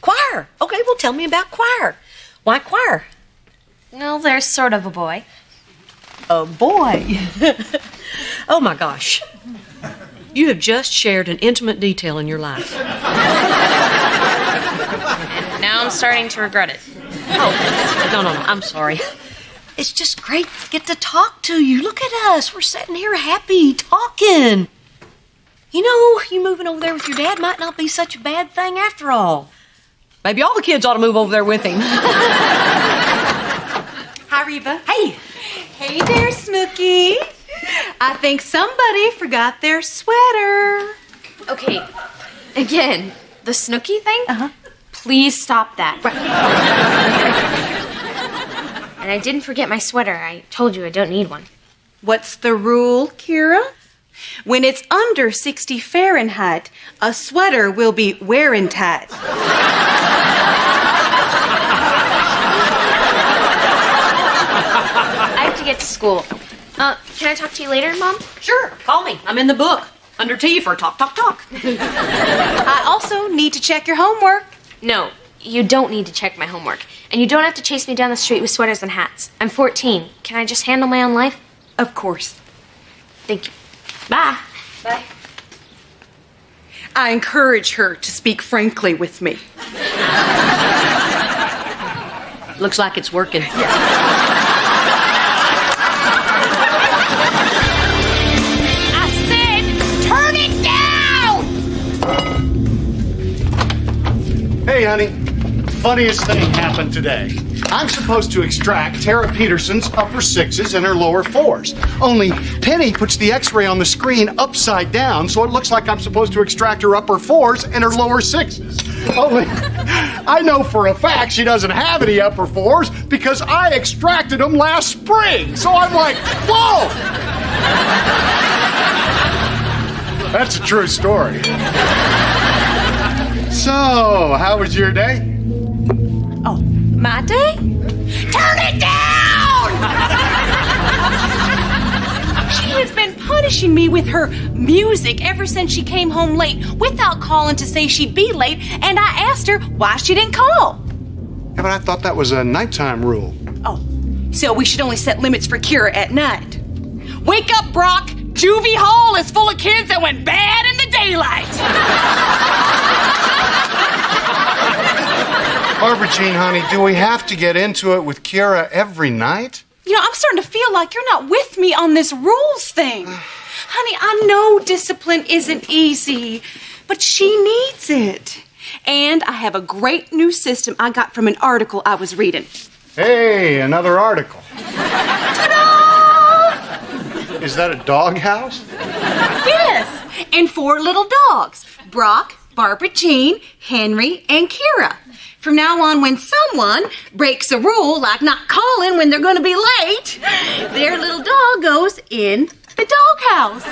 Choir. Okay, well, tell me about choir. Why choir? Well, there's sort of a boy. A boy. Oh my gosh. You have just shared an intimate detail in your life. And now I'm starting to regret it. Oh, no, I'm sorry. It's just great to get to talk to you. Look at us. We're sitting here happy, talking. You know, you moving over there with your dad might not be such a bad thing after all. Maybe all the kids ought to move over there with him. Hi, Reba. Hey. Hey there, Snooky. I think somebody forgot their sweater. Okay, again, the Snooki thing? Uh-huh. Please stop that. And I didn't forget my sweater. I told you I don't need one. What's the rule, Kira? When it's under 60 Fahrenheit, a sweater will be wearing tight. I have to get to school. Can I talk to you later, Mom? Sure, call me. I'm in the book. Under T for talk. I also need to check your homework. No, you don't need to check my homework. And you don't have to chase me down the street with sweaters and hats. I'm 14. Can I just handle my own life? Of course. Thank you. Bye. Bye. I encourage her to speak frankly with me. Looks like it's working. I said, turn it down! Hey, honey. Funniest thing happened today. I'm supposed to extract Tara Peterson's upper sixes and her lower fours. Only Penny puts the x-ray on the screen upside down, so it looks like I'm supposed to extract her upper fours and her lower sixes. Only I know for a fact she doesn't have any upper fours because I extracted them last spring. So I'm like, whoa! That's a true story. So, how was your day? Oh, my day? Turn it down! She has been punishing me with her music ever since she came home late without calling to say she'd be late, and I asked her why she didn't call. Yeah, but I thought that was a nighttime rule. Oh, so we should only set limits for Kira at night. Wake up, Brock! Juvie Hall is full of kids that went bad in the daylight. Barbara Jean, honey, do we have to get into it with Kira every night? You know, I'm starting to feel like you're not with me on this rules thing. Honey, I know discipline isn't easy, but she needs it. And I have a great new system I got from an article I was reading. Hey, another article. Is that a doghouse? Yes, and 4 little dogs. Brock, Barbara Jean, Henry, and Kira. From now on, when someone breaks a rule, like not calling when they're going to be late, their little dog goes in the doghouse.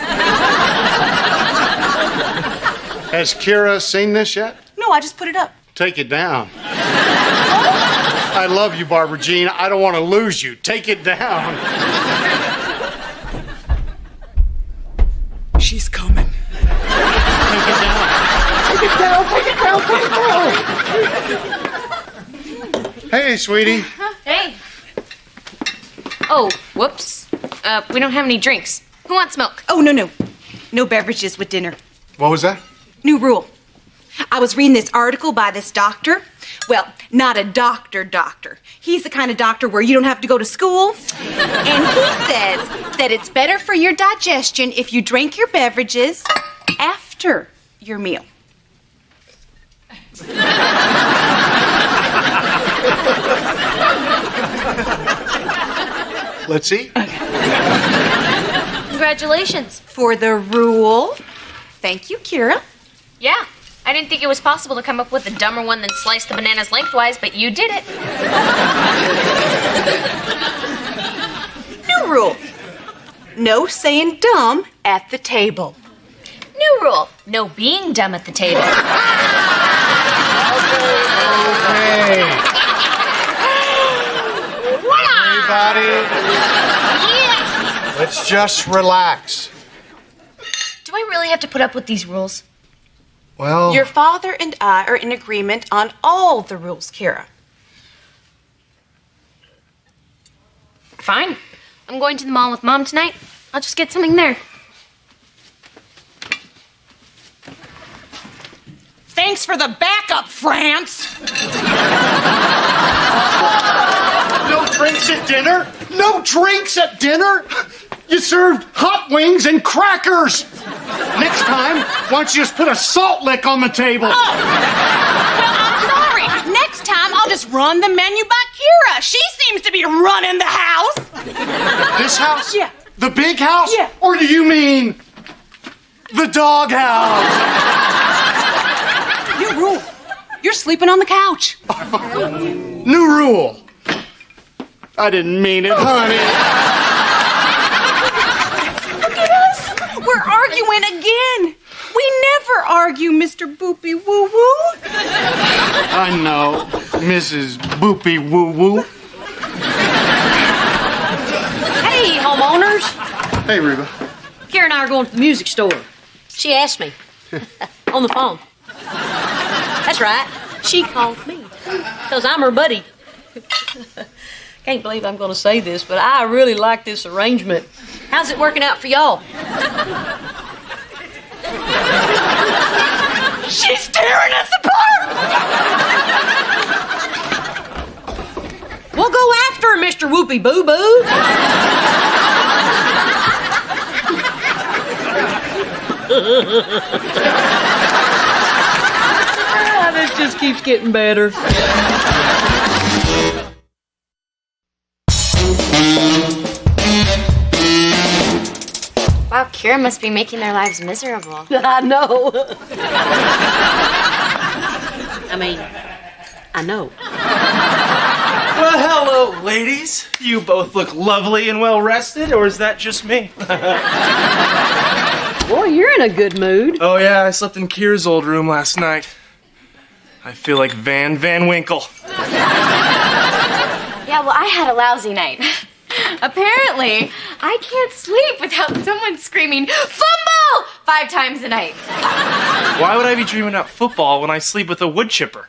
Has Kira seen this yet? No, I just put it up. Take it down. I love you, Barbara Jean. I don't want to lose you. Take it down. She's coming. Take it down. Take it down. Take it down. Take it down. Hey, sweetie. Hey. Oh, whoops. We don't have any drinks. Who wants milk? Oh, no. No beverages with dinner. What was that? New rule. I was reading this article by this doctor. Well, not a doctor. He's the kind of doctor where you don't have to go to school. And he says that it's better for your digestion if you drink your beverages after your meal. Let's see. Congratulations. For the rule. Thank you, Kira. Yeah. I didn't think it was possible to come up with a dumber one than slice the bananas lengthwise, but you did it. New rule. No saying dumb at the table. New rule. No being dumb at the table. Okay. Everybody, let's just relax. Do I really have to put up with these rules? Well, Your father and I are in agreement on all the rules, Kira. Fine. I'm going to the mall with Mom tonight. I'll just get something there. Thanks for the backup, France. no drinks at dinner? No drinks at dinner? You served hot wings and crackers. Next time, why don't you just put a salt lick on the table? Oh. Well, I'm sorry. Next time, I'll just run the menu by Kira. She seems to be running the house. This house? Yeah. The big house? Yeah. Or do you mean the dog house? New rule. You're sleeping on the couch. New rule. I didn't mean it, honey. We're arguing again. We never argue, Mr. Boopy Woo Woo. I know, Mrs. Boopy Woo Woo. Hey, homeowners. Hey, Reba. Kira and I are going to the music store. She asked me. On the phone. That's right. She called me. Because I'm her buddy. Can't believe I'm going to say this, but I really like this arrangement. How's it working out for y'all? She's tearing us apart. We'll go after her, Mr. Whoopie Boo Boo. This just keeps getting better. Wow, Kira must be making their lives miserable. I know. I know. Well, hello, ladies. You both look lovely and well rested, or is that just me? Boy, you're in a good mood. Oh, yeah, I slept in Kira's old room last night. I feel like Van Winkle. Yeah, well, I had a lousy night. Apparently, I can't sleep without someone screaming, "Fumble!" 5 times a night. Why would I be dreaming about football when I sleep with a wood chipper?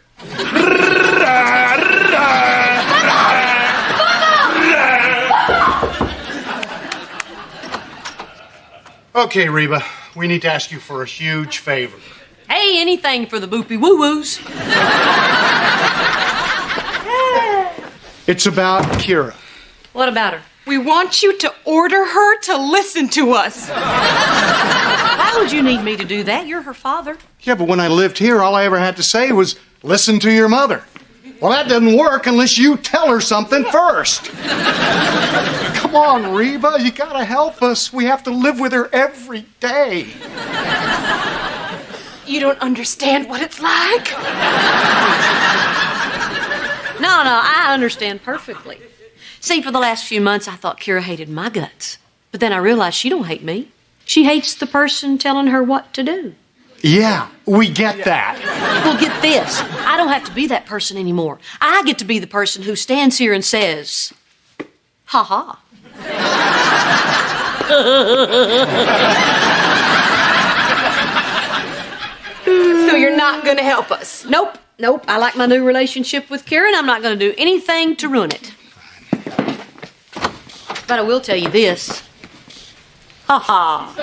Okay, Reba, we need to ask you for a huge favor. Hey, anything for the boopy woo-woos. It's about Kira. What about her? We want you to order her to listen to us. Why would you need me to do that? You're her father. Yeah, but when I lived here, all I ever had to say was, listen to your mother. Well, that doesn't work unless you tell her something first. Come on, Reba, you gotta help us. We have to live with her every day. You don't understand what it's like. No, I understand perfectly. See, for the last few months, I thought Kira hated my guts. But then I realized she don't hate me. She hates the person telling her what to do. Yeah, we get that. Well, get this. I don't have to be that person anymore. I get to be the person who stands here and says, ha ha. So you're not going to help us? Nope. Nope, I like my new relationship with Kira, and I'm not going to do anything to ruin it. But I will tell you this. Ha ha.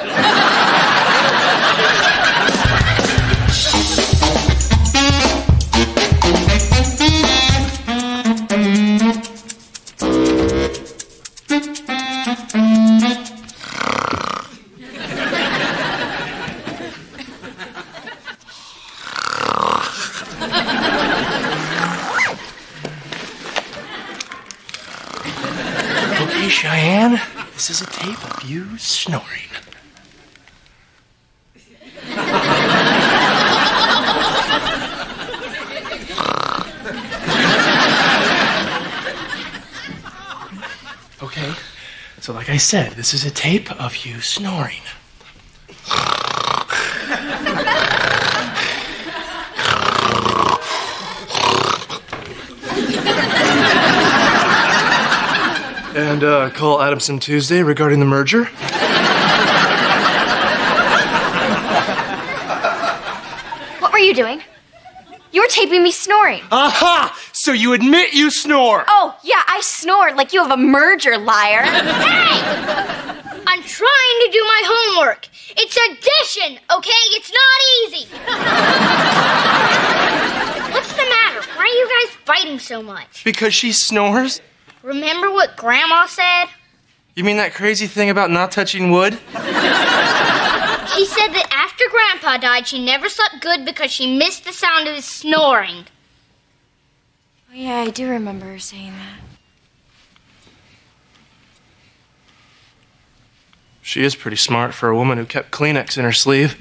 Okay, Cheyenne, this is a tape of you snoring. Okay, so like I said, this is a tape of you snoring. And call Adamson Tuesday regarding the merger. What were you doing? You were taping me snoring. Aha! So you admit you snore? Oh, yeah, I snored like you have a merger, liar. Hey! I'm trying to do my homework. It's addition, okay? It's not easy. What's the matter? Why are you guys fighting so much? Because she snores? Remember what Grandma said? You mean that crazy thing about not touching wood? She said that after Grandpa died, she never slept good because she missed the sound of his snoring. Oh, yeah, I do remember her saying that. She is pretty smart for a woman who kept Kleenex in her sleeve.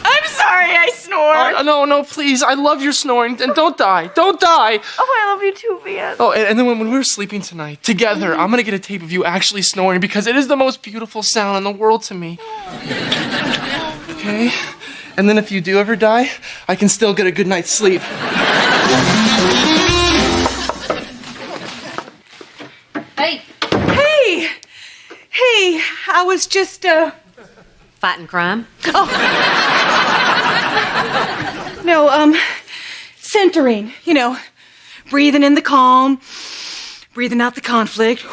I'm sorry I snored. No, please. I love your snoring. And don't die. Don't die. Oh, I love you too, Van. Oh, and then when we were sleeping tonight, together, I'm going to get a tape of you actually snoring because it is the most beautiful sound in the world to me. Okay? And then if you do ever die, I can still get a good night's sleep. Hey, Hey, I was just, fighting crime. No, centering, you know, breathing in the calm, breathing out the conflict.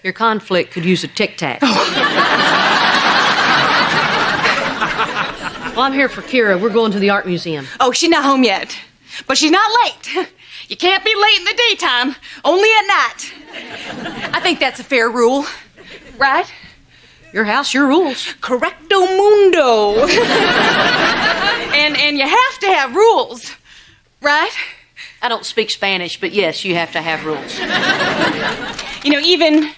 Your conflict could use a tic-tac. Well, I'm here for Kira. We're going to the art museum. Oh, she's not home yet, but she's not late. You can't be late in the daytime, only at night. I think that's a fair rule, right? Your house, your rules. Correcto mundo. and you have to have rules, right? I don't speak Spanish, but yes, you have to have rules. You know, even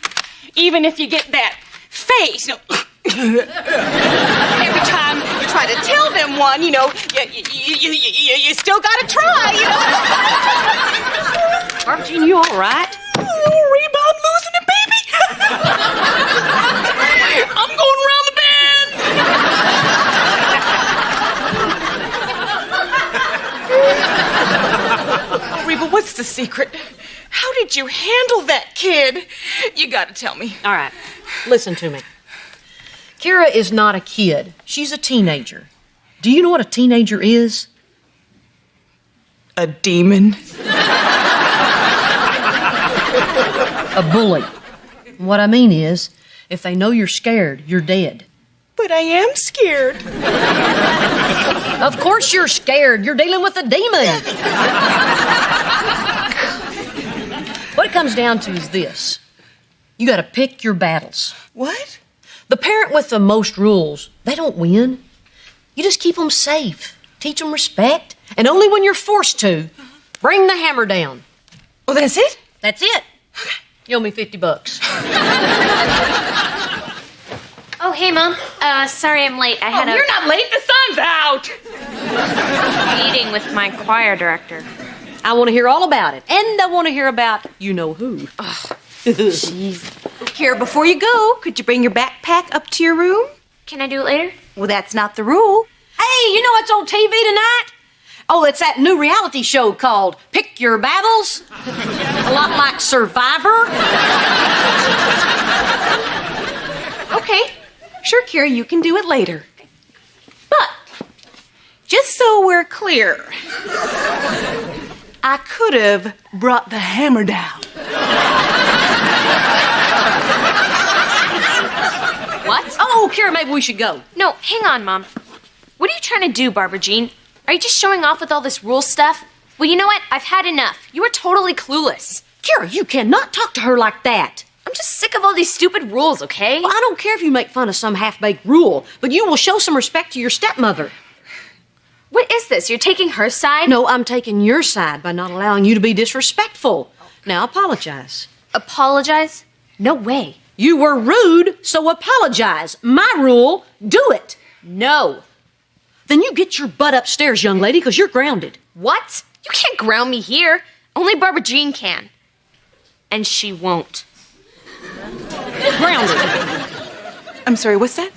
if you get that face, you know, every time you try to tell them one, you know, you still gotta try, you know. Archie, you all right? Oh, Reba, I'm losing it, baby. I'm going around the bend. Oh, Reba, what's the secret? How did you handle that kid? You gotta tell me. All right, listen to me. Kira is not a kid. She's a teenager. Do you know what a teenager is? A demon. A bully. What I mean is, if they know you're scared, you're dead. But I am scared. Of course you're scared. You're dealing with a demon. What it comes down to is this. You got to pick your battles. What? The parent with the most rules, they don't win. You just keep them safe. Teach them respect. And only when you're forced to, bring the hammer down. Oh, that's it? That's it. You owe me $50. Oh, hey, Mom. Sorry I'm late. I had You're not late. The sun's out. meeting with my choir director. I want to hear all about it. And I want to hear about you-know-who. Jeez. Kira, before you go, could you bring your backpack up to your room? Can I do it later? Well, that's not the rule. Hey, you know what's on TV tonight? Oh, it's that new reality show called Pick Your Battles. A lot like Survivor. Okay. Sure, Kira, you can do it later. But so we're clear. I could have brought the hammer down. What? Oh, Kara, maybe we should go. No, hang on, Mom. What are you trying to do, Barbara Jean? Are you just showing off with all this rule stuff? Well, you know what? I've had enough. You are totally clueless. Kara, you cannot talk to her like that. I'm just sick of all these stupid rules, okay? Well, I don't care if you make fun of some half-baked rule, but you will show some respect to your stepmother. What is this? You're taking her side? No, I'm taking your side by not allowing you to be disrespectful. Now apologize. Apologize? No way. You were rude, so apologize. My rule, do it. No. Then you get your butt upstairs, young lady, because you're grounded. What? You can't ground me here. Only Barbara Jean can. And she won't. Grounded. I'm sorry, what's that?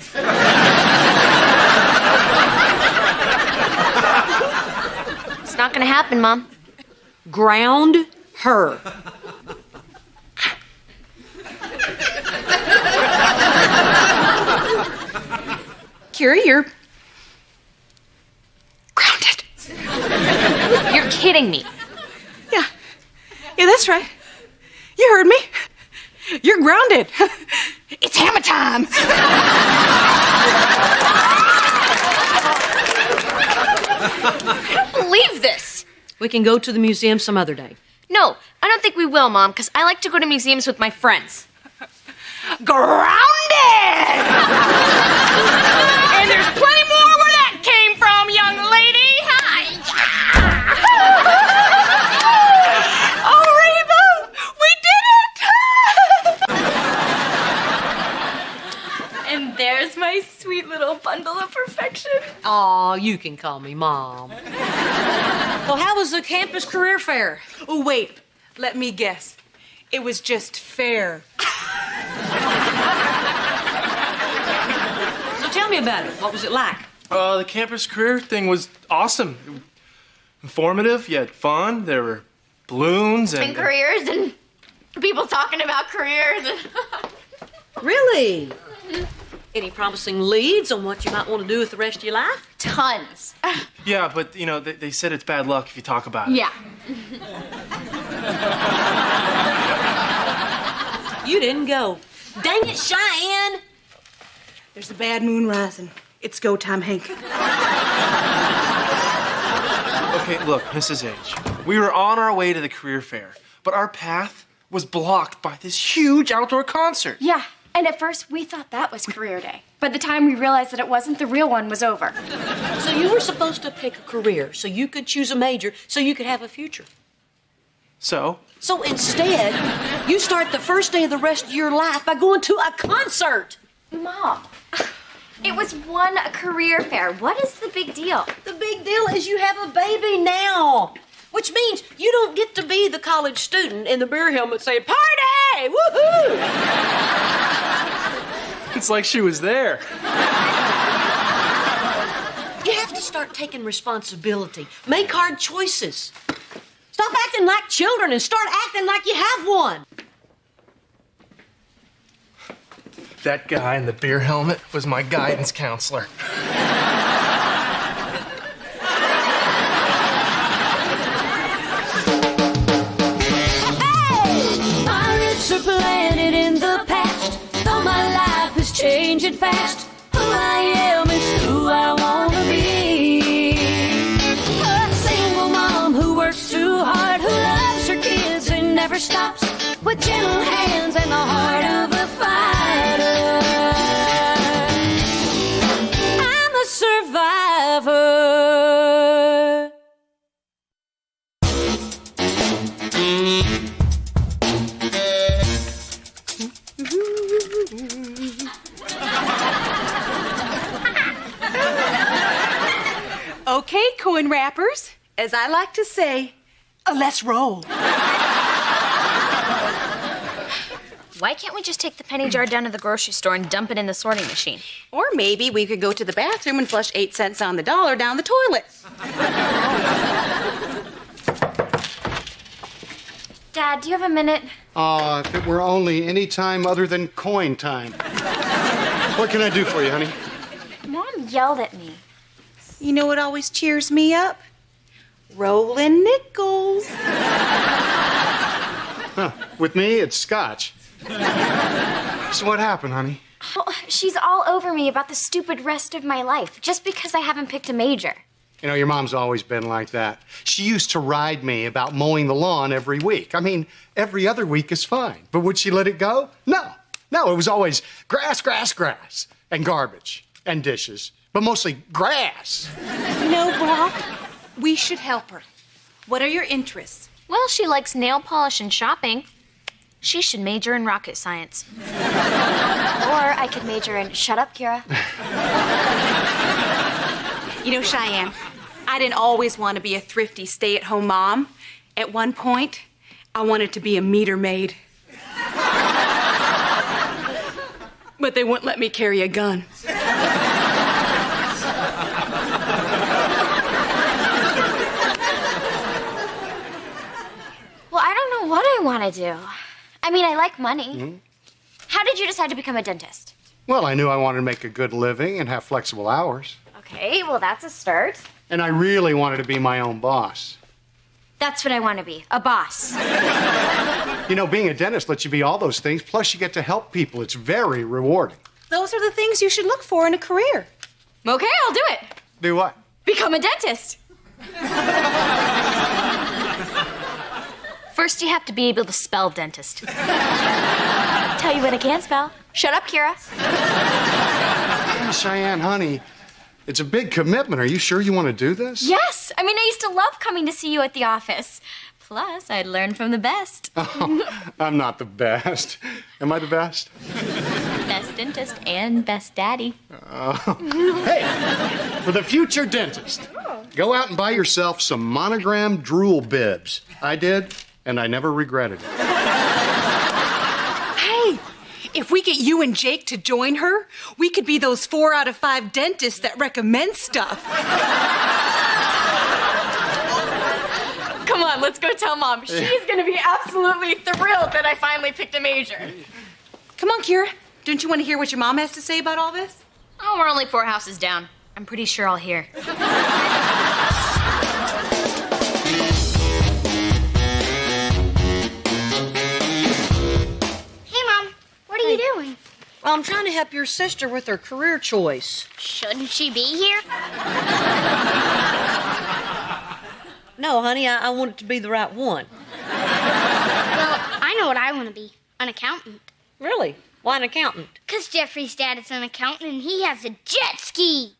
It's not gonna happen, Mom. Ground her. Kira, you're grounded. You're kidding me. Yeah, that's right. You heard me. You're grounded. It's hammer time. I don't believe this. We can go to the museum some other day. No, I don't think we will, Mom, because I like to go to museums with my friends. Grounded! And there's plenty more where that came from, young lady. Oh, Reba, we did it! And there's my sweet little bundle of perfection. Aw, you can call me Mom. Well, how was the campus career fair? Oh, wait, let me guess. It was just fair. So tell me about it. What was it like? The campus career thing was awesome. Informative, yet fun. There were balloons And careers and people talking about careers. Really? Any promising leads on what you might want to do with the rest of your life? Tons. Yeah, but, you know, they said it's bad luck if you talk about it. Yeah. You didn't go. Dang it, Cheyenne! There's a bad moon rising. It's go time, Hank. Okay, look, Mrs. H. We were on our way to the career fair, but our path was blocked by this huge outdoor concert. Yeah. And at first, we thought that was career day. By the time we realized that it wasn't, the real one was over. So you were supposed to pick a career so you could choose a major so you could have a future. So? So instead, you start the first day of the rest of your life by going to a concert. Mom, it was one career fair. What is the big deal? The big deal is you have a baby now, which means you don't get to be the college student in the beer helmet saying, "Party! Woohoo!" It's like she was there. You have to start taking responsibility. Make hard choices. Stop acting like children and start acting like you have one. That guy in the beer helmet was my guidance counselor. Pirates are planted in the past, though my life is changing fast. Who I am is who I wanna be. A single mom who works too hard, who loves her kids and never stops, with gentle hands and the heart of a fighter. I'm a survivor. Okay, coin wrappers. As I like to say, let's roll. Why can't we just take the penny jar down to the grocery store and dump it in the sorting machine? Or maybe we could go to the bathroom and flush 8 cents on the dollar down the toilet. Dad, do you have a minute? If it were only any time other than coin time. What can I do for you, honey? Mom yelled at me. You know what always cheers me up? Rolling nickels. Huh. With me, it's scotch. So what happened, honey? Oh, she's all over me about the stupid rest of my life just because I haven't picked a major. You know, your mom's always been like that. She used to ride me about mowing the lawn every week. I mean, every other week is fine. But would she let it go? No. No, it was always grass, grass, grass, and garbage, and dishes, but mostly grass. You know, Brock, we should help her. What are your interests? Well, she likes nail polish and shopping. She should major in rocket science. Or I could major in shut up, Kira. You know, Cheyenne, I didn't always want to be a thrifty stay-at-home mom. At one point, I wanted to be a meter maid. But they wouldn't let me carry a gun. Well, I don't know what I want to do. I mean, I like money. Mm-hmm. How did you decide to become a dentist? Well, I knew I wanted to make a good living and have flexible hours. Okay, well, that's a start. And I really wanted to be my own boss. That's what I want to be, a boss. You know, being a dentist lets you be all those things, plus you get to help people. It's very rewarding. Those are the things you should look for in a career. Okay, I'll do it. Do what? Become a dentist. First, you have to be able to spell dentist. Tell you what I can't spell. Shut up, Kira. Yeah, Cheyenne, honey, it's a big commitment. Are you sure you want to do this? Yes. I mean, I used to love coming to see you at the office. Plus, I'd learn from the best. Oh, I'm not the best. Am I the best? Best dentist and best daddy. Hey, for the future dentist, go out and buy yourself some monogram drool bibs. I did, and I never regretted it. Hey, if we get you and Jake to join her, we could be those 4 out of 5 dentists that recommend stuff. Come on, let's go tell Mom. She's gonna be absolutely thrilled that I finally picked a major. Come on, Kira. Don't you want to hear what your mom has to say about all this? Oh, we're only 4 houses down. I'm pretty sure I'll hear. Hey, Mom, what are you doing? Well, I'm trying to help your sister with her career choice. Shouldn't she be here? No, honey, I want it to be the right one. Well, I know what I want to be. An accountant. Really? Why an accountant? Because Jeffrey's dad is an accountant and he has a jet ski.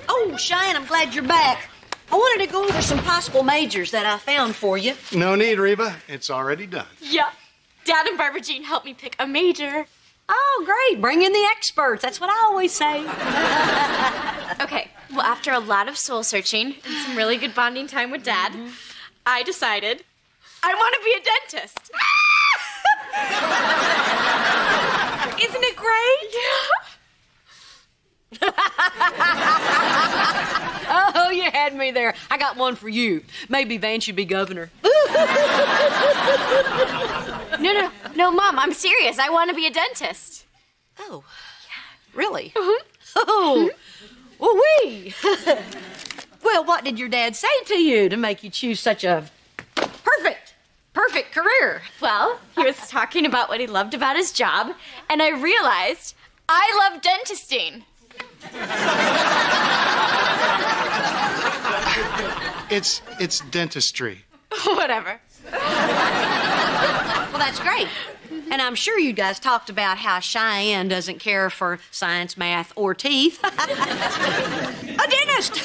Oh, Cheyenne, I'm glad you're back. I wanted to go over some possible majors that I found for you. No need, Reba. It's already done. Yeah. Dad and Barbara Jean helped me pick a major. Oh, great. Bring in the experts. That's what I always say. Okay, well, after a lot of soul searching and some really good bonding time with Dad, I decided I want to be a dentist. Isn't it great? Oh, you had me there. I got one for you. Maybe Van should be governor. No, Mom, I'm serious. I want to be a dentist. Oh, really? Oh, wee. Well, what did your dad say to you to make you choose such a perfect career? Well, he was talking about what he loved about his job, and I realized I love dentisting. It's dentistry. Whatever. Well, that's great. And I'm sure you guys talked about how Cheyenne doesn't care for science, math, or teeth. A dentist!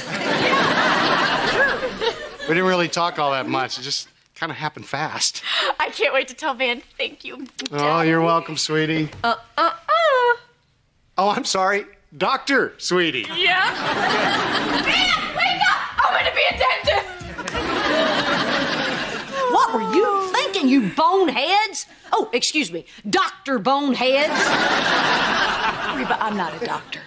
We didn't really talk all that much. It just kind of happened fast. I can't wait to tell Van. Thank you. Oh, you're welcome, sweetie. Oh, I'm sorry. Doctor, sweetie. Yeah? Van, wake up! I'm going to be a dentist! What were you thinking, you boneheads? Oh, excuse me, Dr. Boneheads. Reba, I'm not a doctor.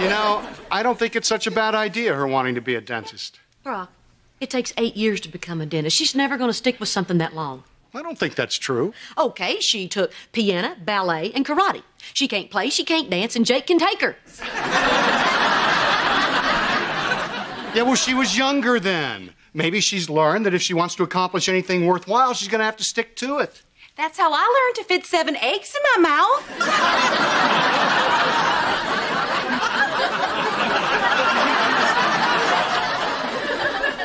You know, I don't think it's such a bad idea, her wanting to be a dentist. Brock, it takes 8 years to become a dentist. She's never going to stick with something that long. I don't think that's true. Okay, she took piano, ballet, and karate. She can't play, she can't dance, and Jake can take her. Yeah, well, she was younger then. Maybe she's learned that if she wants to accomplish anything worthwhile, she's going to have to stick to it. That's how I learned to fit 7 eggs in my mouth.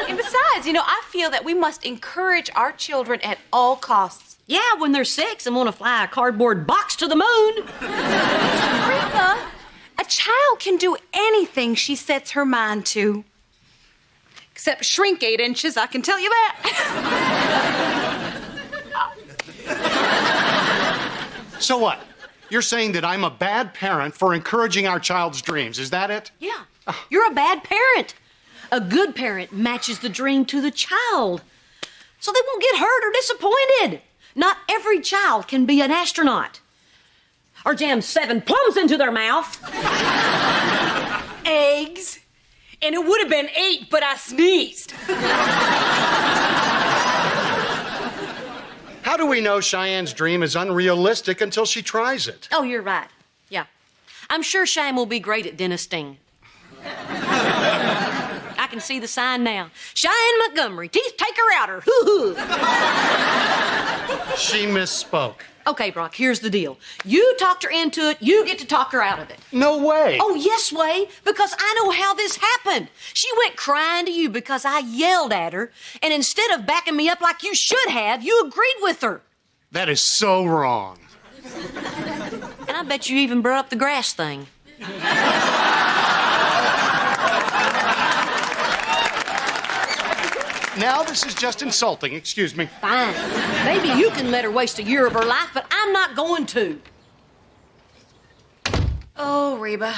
And besides, I feel that we must encourage our children at all costs. Yeah, when they're 6 and want to fly a cardboard box to the moon. Reba, a child can do anything she sets her mind to. Except shrink 8 inches, I can tell you that. So what? You're saying that I'm a bad parent for encouraging our child's dreams. Is that it? Yeah, you're a bad parent. A good parent matches the dream to the child, so they won't get hurt or disappointed. Not every child can be an astronaut or jam 7 plums into their mouth. Eggs. And it would have been 8, but I sneezed. How do we know Cheyenne's dream is unrealistic until she tries it? Oh, you're right. Yeah. I'm sure Cheyenne will be great at dentisting. I can see the sign now. Cheyenne Montgomery, teeth taker outer. Hoo-hoo. She misspoke. Okay, Brock, here's the deal. You talked her into it, you get to talk her out of it. No way. Oh, yes, way, because I know how this happened. She went crying to you because I yelled at her, and instead of backing me up like you should have, you agreed with her. That is so wrong. And I bet you even brought up the grass thing. Now this is just insulting. Excuse me. Fine. Maybe you can let her waste a year of her life, but I'm not going to. Oh, Reba,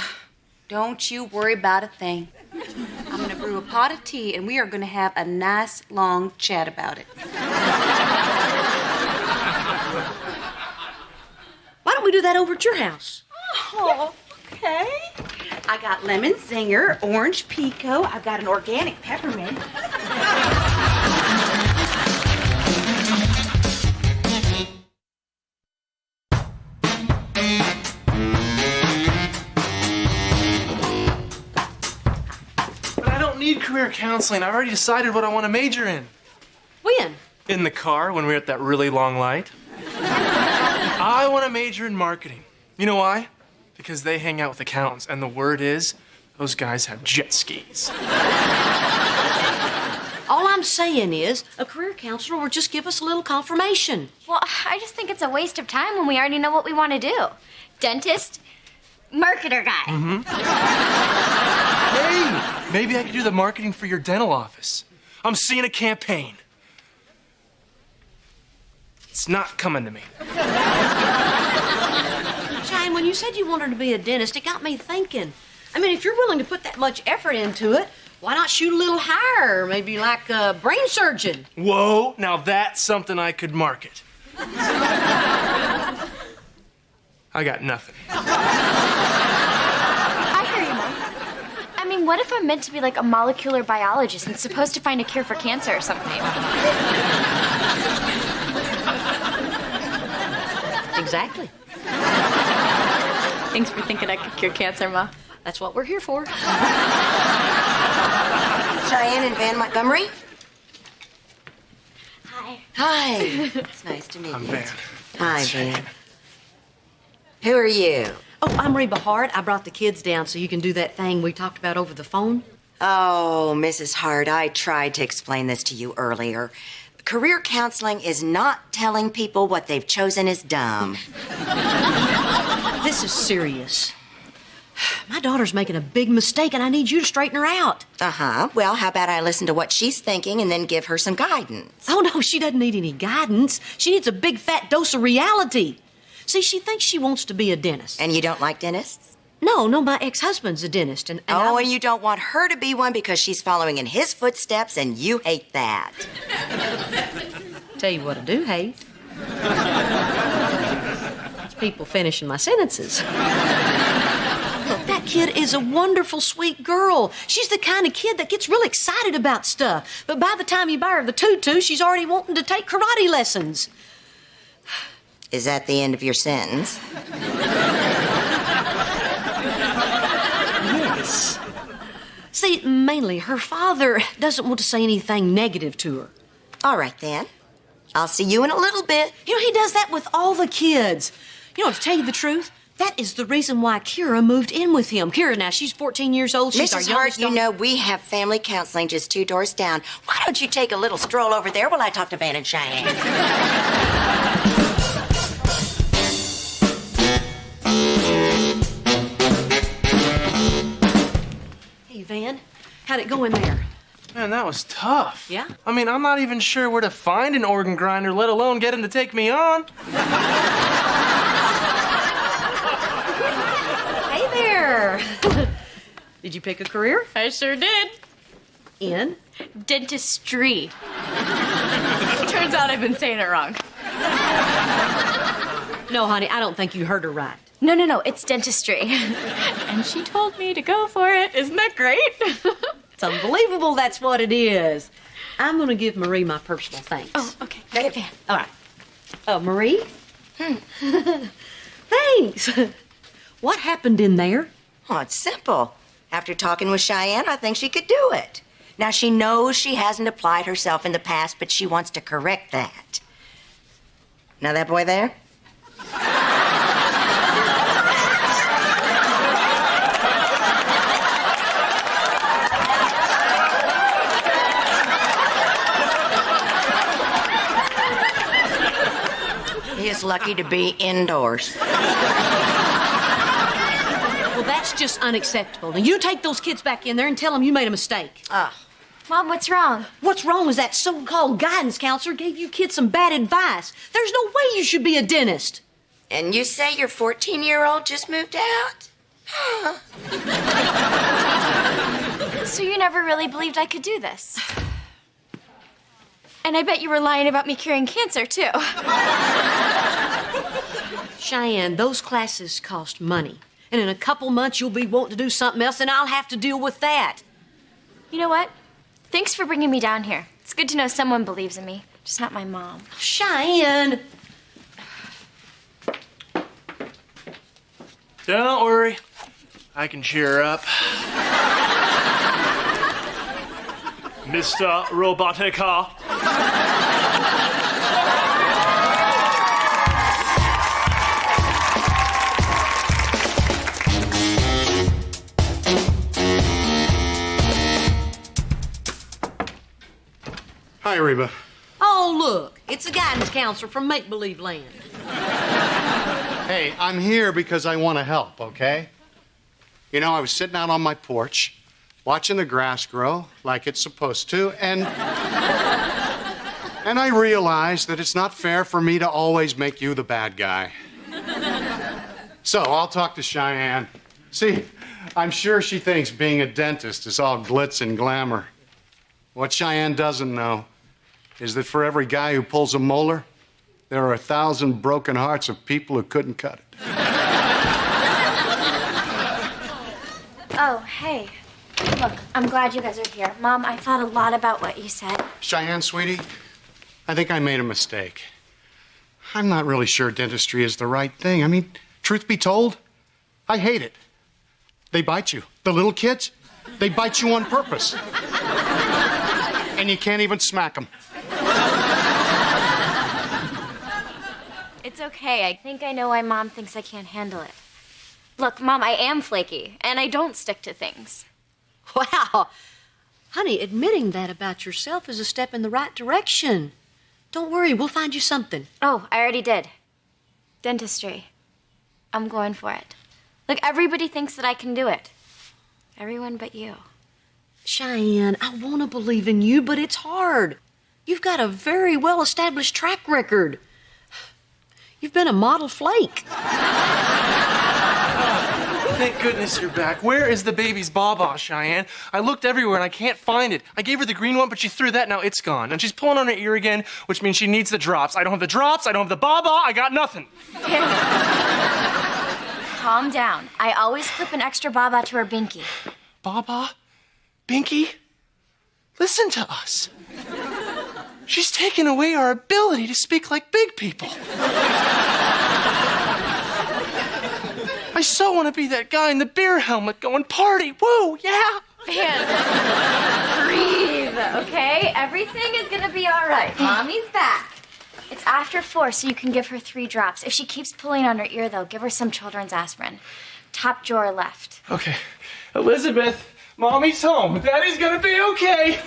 don't you worry about a thing. I'm going to brew a pot of tea, and we are going to have a nice, long chat about it. Why don't we do that over at your house? Oh, okay. I got lemon zinger, orange pico. I've got an organic peppermint. But I don't need career counseling. I've already decided what I want to major in. When? In the car when we were at that really long light. I want to major in marketing. You know why? Because they hang out with accountants, and the word is, those guys have jet skis. All I'm saying is, a career counselor will just give us a little confirmation. Well, I just think it's a waste of time when we already know what we want to do. Dentist, marketer guy. Mm-hmm. Hey, maybe I could do the marketing for your dental office. I'm seeing a campaign. It's not coming to me. Cheyenne, when you said you wanted to be a dentist, it got me thinking. I mean, if you're willing to put that much effort into it, why not shoot a little higher? Maybe like a brain surgeon. Whoa, now that's something I could market. I got nothing. I hear you, Mom. I mean, what if I'm meant to be like a molecular biologist and supposed to find a cure for cancer or something? Exactly. Thanks for thinking I could cure cancer, Ma. That's what we're here for. Cheyenne and Van Montgomery? Hi. Hi. It's nice to meet I'm you. Van. Hi, Van. Who are you? Oh, I'm Reba Hart. I brought the kids down so you can do that thing we talked about over the phone. Oh, Mrs. Hart, I tried to explain this to you earlier. Career counseling is not telling people what they've chosen is dumb. This is serious. My daughter's making a big mistake, and I need you to straighten her out. Uh-huh. Well, how about I listen to what she's thinking and then give her some guidance? Oh, no, she doesn't need any guidance. She needs a big fat dose of reality. See, she thinks she wants to be a dentist. And you don't like dentists? No, my ex-husband's a dentist, and Oh, and you don't want her to be one because she's following in his footsteps, and you hate that. Tell you what I do hate. It's people finishing my sentences. Look, that kid is a wonderful, sweet girl. She's the kind of kid that gets real excited about stuff. But by the time you buy her the tutu, she's already wanting to take karate lessons. Is that the end of your sentence? Yes. See, mainly, her father doesn't want to say anything negative to her. All right, then. I'll see you in a little bit. You know, he does that with all the kids. You know, to tell you the truth, that is the reason why Kira moved in with him. Kira, now, she's 14 years old. She's our Mrs. youngest Hart, you know, we have family counseling just 2 doors down. Why don't you take a little stroll over there while I talk to Van and Cheyenne? Hey, Van, how'd it go in there? Man, that was tough. Yeah? I mean, I'm not even sure where to find an organ grinder, let alone get him to take me on. Hey there. Did you pick a career? I sure did. In? Dentistry. Turns out I've been saying it wrong. No, honey, I don't think you heard her right. No, it's dentistry. And she told me to go for it. Isn't that great? It's unbelievable that's what it is. I'm going to give Marie my personal thanks. Oh, okay. Get Van. All right. Marie? Thanks. What happened in there? Oh, it's simple. After talking with Cheyenne, I think she could do it. Now, she knows she hasn't applied herself in the past, but she wants to correct that. Now, that boy there? He is lucky to be indoors. Well, that's just unacceptable. Now, you take those kids back in there and tell them you made a mistake. Mom, what's wrong? What's wrong is that so-called guidance counselor gave you kids some bad advice. There's no way you should be a dentist. And you say your 14-year-old just moved out? So you never really believed I could do this? And I bet you were lying about me curing cancer, too. Cheyenne, those classes cost money. And in a couple months, you'll be wanting to do something else, and I'll have to deal with that. You know what? Thanks for bringing me down here. It's good to know someone believes in me, just not my mom. Cheyenne! Don't worry. I can cheer her up. Mr. Robotica. Hi, Reba. Oh, look, it's a guidance counselor from Make Believe Land. Hey, I'm here because I want to help, okay? You know, I was sitting out on my porch, watching the grass grow like it's supposed to, and I realized that it's not fair for me to always make you the bad guy. So I'll talk to Cheyenne. See, I'm sure she thinks being a dentist is all glitz and glamour. What Cheyenne doesn't know is that for every guy who pulls a molar, there are 1,000 broken hearts of people who couldn't cut it. Oh, hey. Look, I'm glad you guys are here. Mom, I thought a lot about what you said. Cheyenne, sweetie, I think I made a mistake. I'm not really sure dentistry is the right thing. I mean, truth be told, I hate it. They bite you. The little kids, they bite you on purpose. And you can't even smack them. It's okay. I think I know why Mom thinks I can't handle it. Look, Mom, I am flaky, and I don't stick to things. Wow. Honey, admitting that about yourself is a step in the right direction. Don't worry, we'll find you something. Oh, I already did. Dentistry. I'm going for it. Look, everybody thinks that I can do it. Everyone but you. Cheyenne, I want to believe in you, but it's hard. You've got a very well-established track record. You've been a model flake. Thank goodness you're back. Where is the baby's baba, Cheyenne? I looked everywhere and I can't find it. I gave her the green one, but she threw that. Now it's gone. And she's pulling on her ear again, which means she needs the drops. I don't have the drops. I don't have the baba. I got nothing. calm down. I always clip an extra baba to her binky. Baba? Binky? Listen to us. She's taken away our ability to speak like big people. I so want to be that guy in the beer helmet going, party, woo, yeah. Man, breathe, okay? Everything is gonna be all right. Mommy's back. It's after 4, so you can give her 3 drops. If she keeps pulling on her ear, though, give her some children's aspirin. Top drawer left. Okay. Elizabeth, Mommy's home. Daddy's gonna be okay.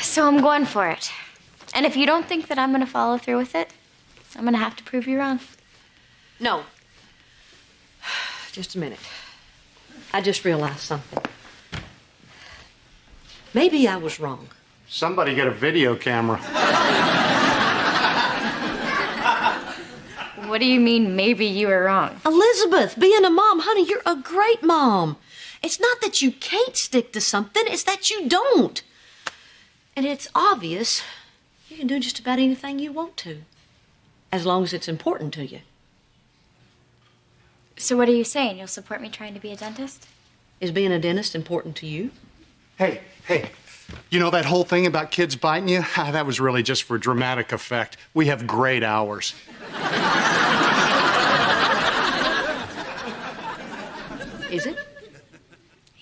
So I'm going for it. And if you don't think that I'm gonna follow through with it, I'm gonna have to prove you wrong. No. Just a minute. I just realized something. Maybe I was wrong. Somebody get a video camera. What do you mean, maybe you were wrong? Elizabeth, being a mom, honey, you're a great mom. It's not that you can't stick to something, it's that you don't. And it's obvious you can do just about anything you want to, as long as it's important to you. So what are you saying? You'll support me trying to be a dentist? Is being a dentist important to you? Hey, you know that whole thing about kids biting you? That was really just for dramatic effect. We have great hours. Is it?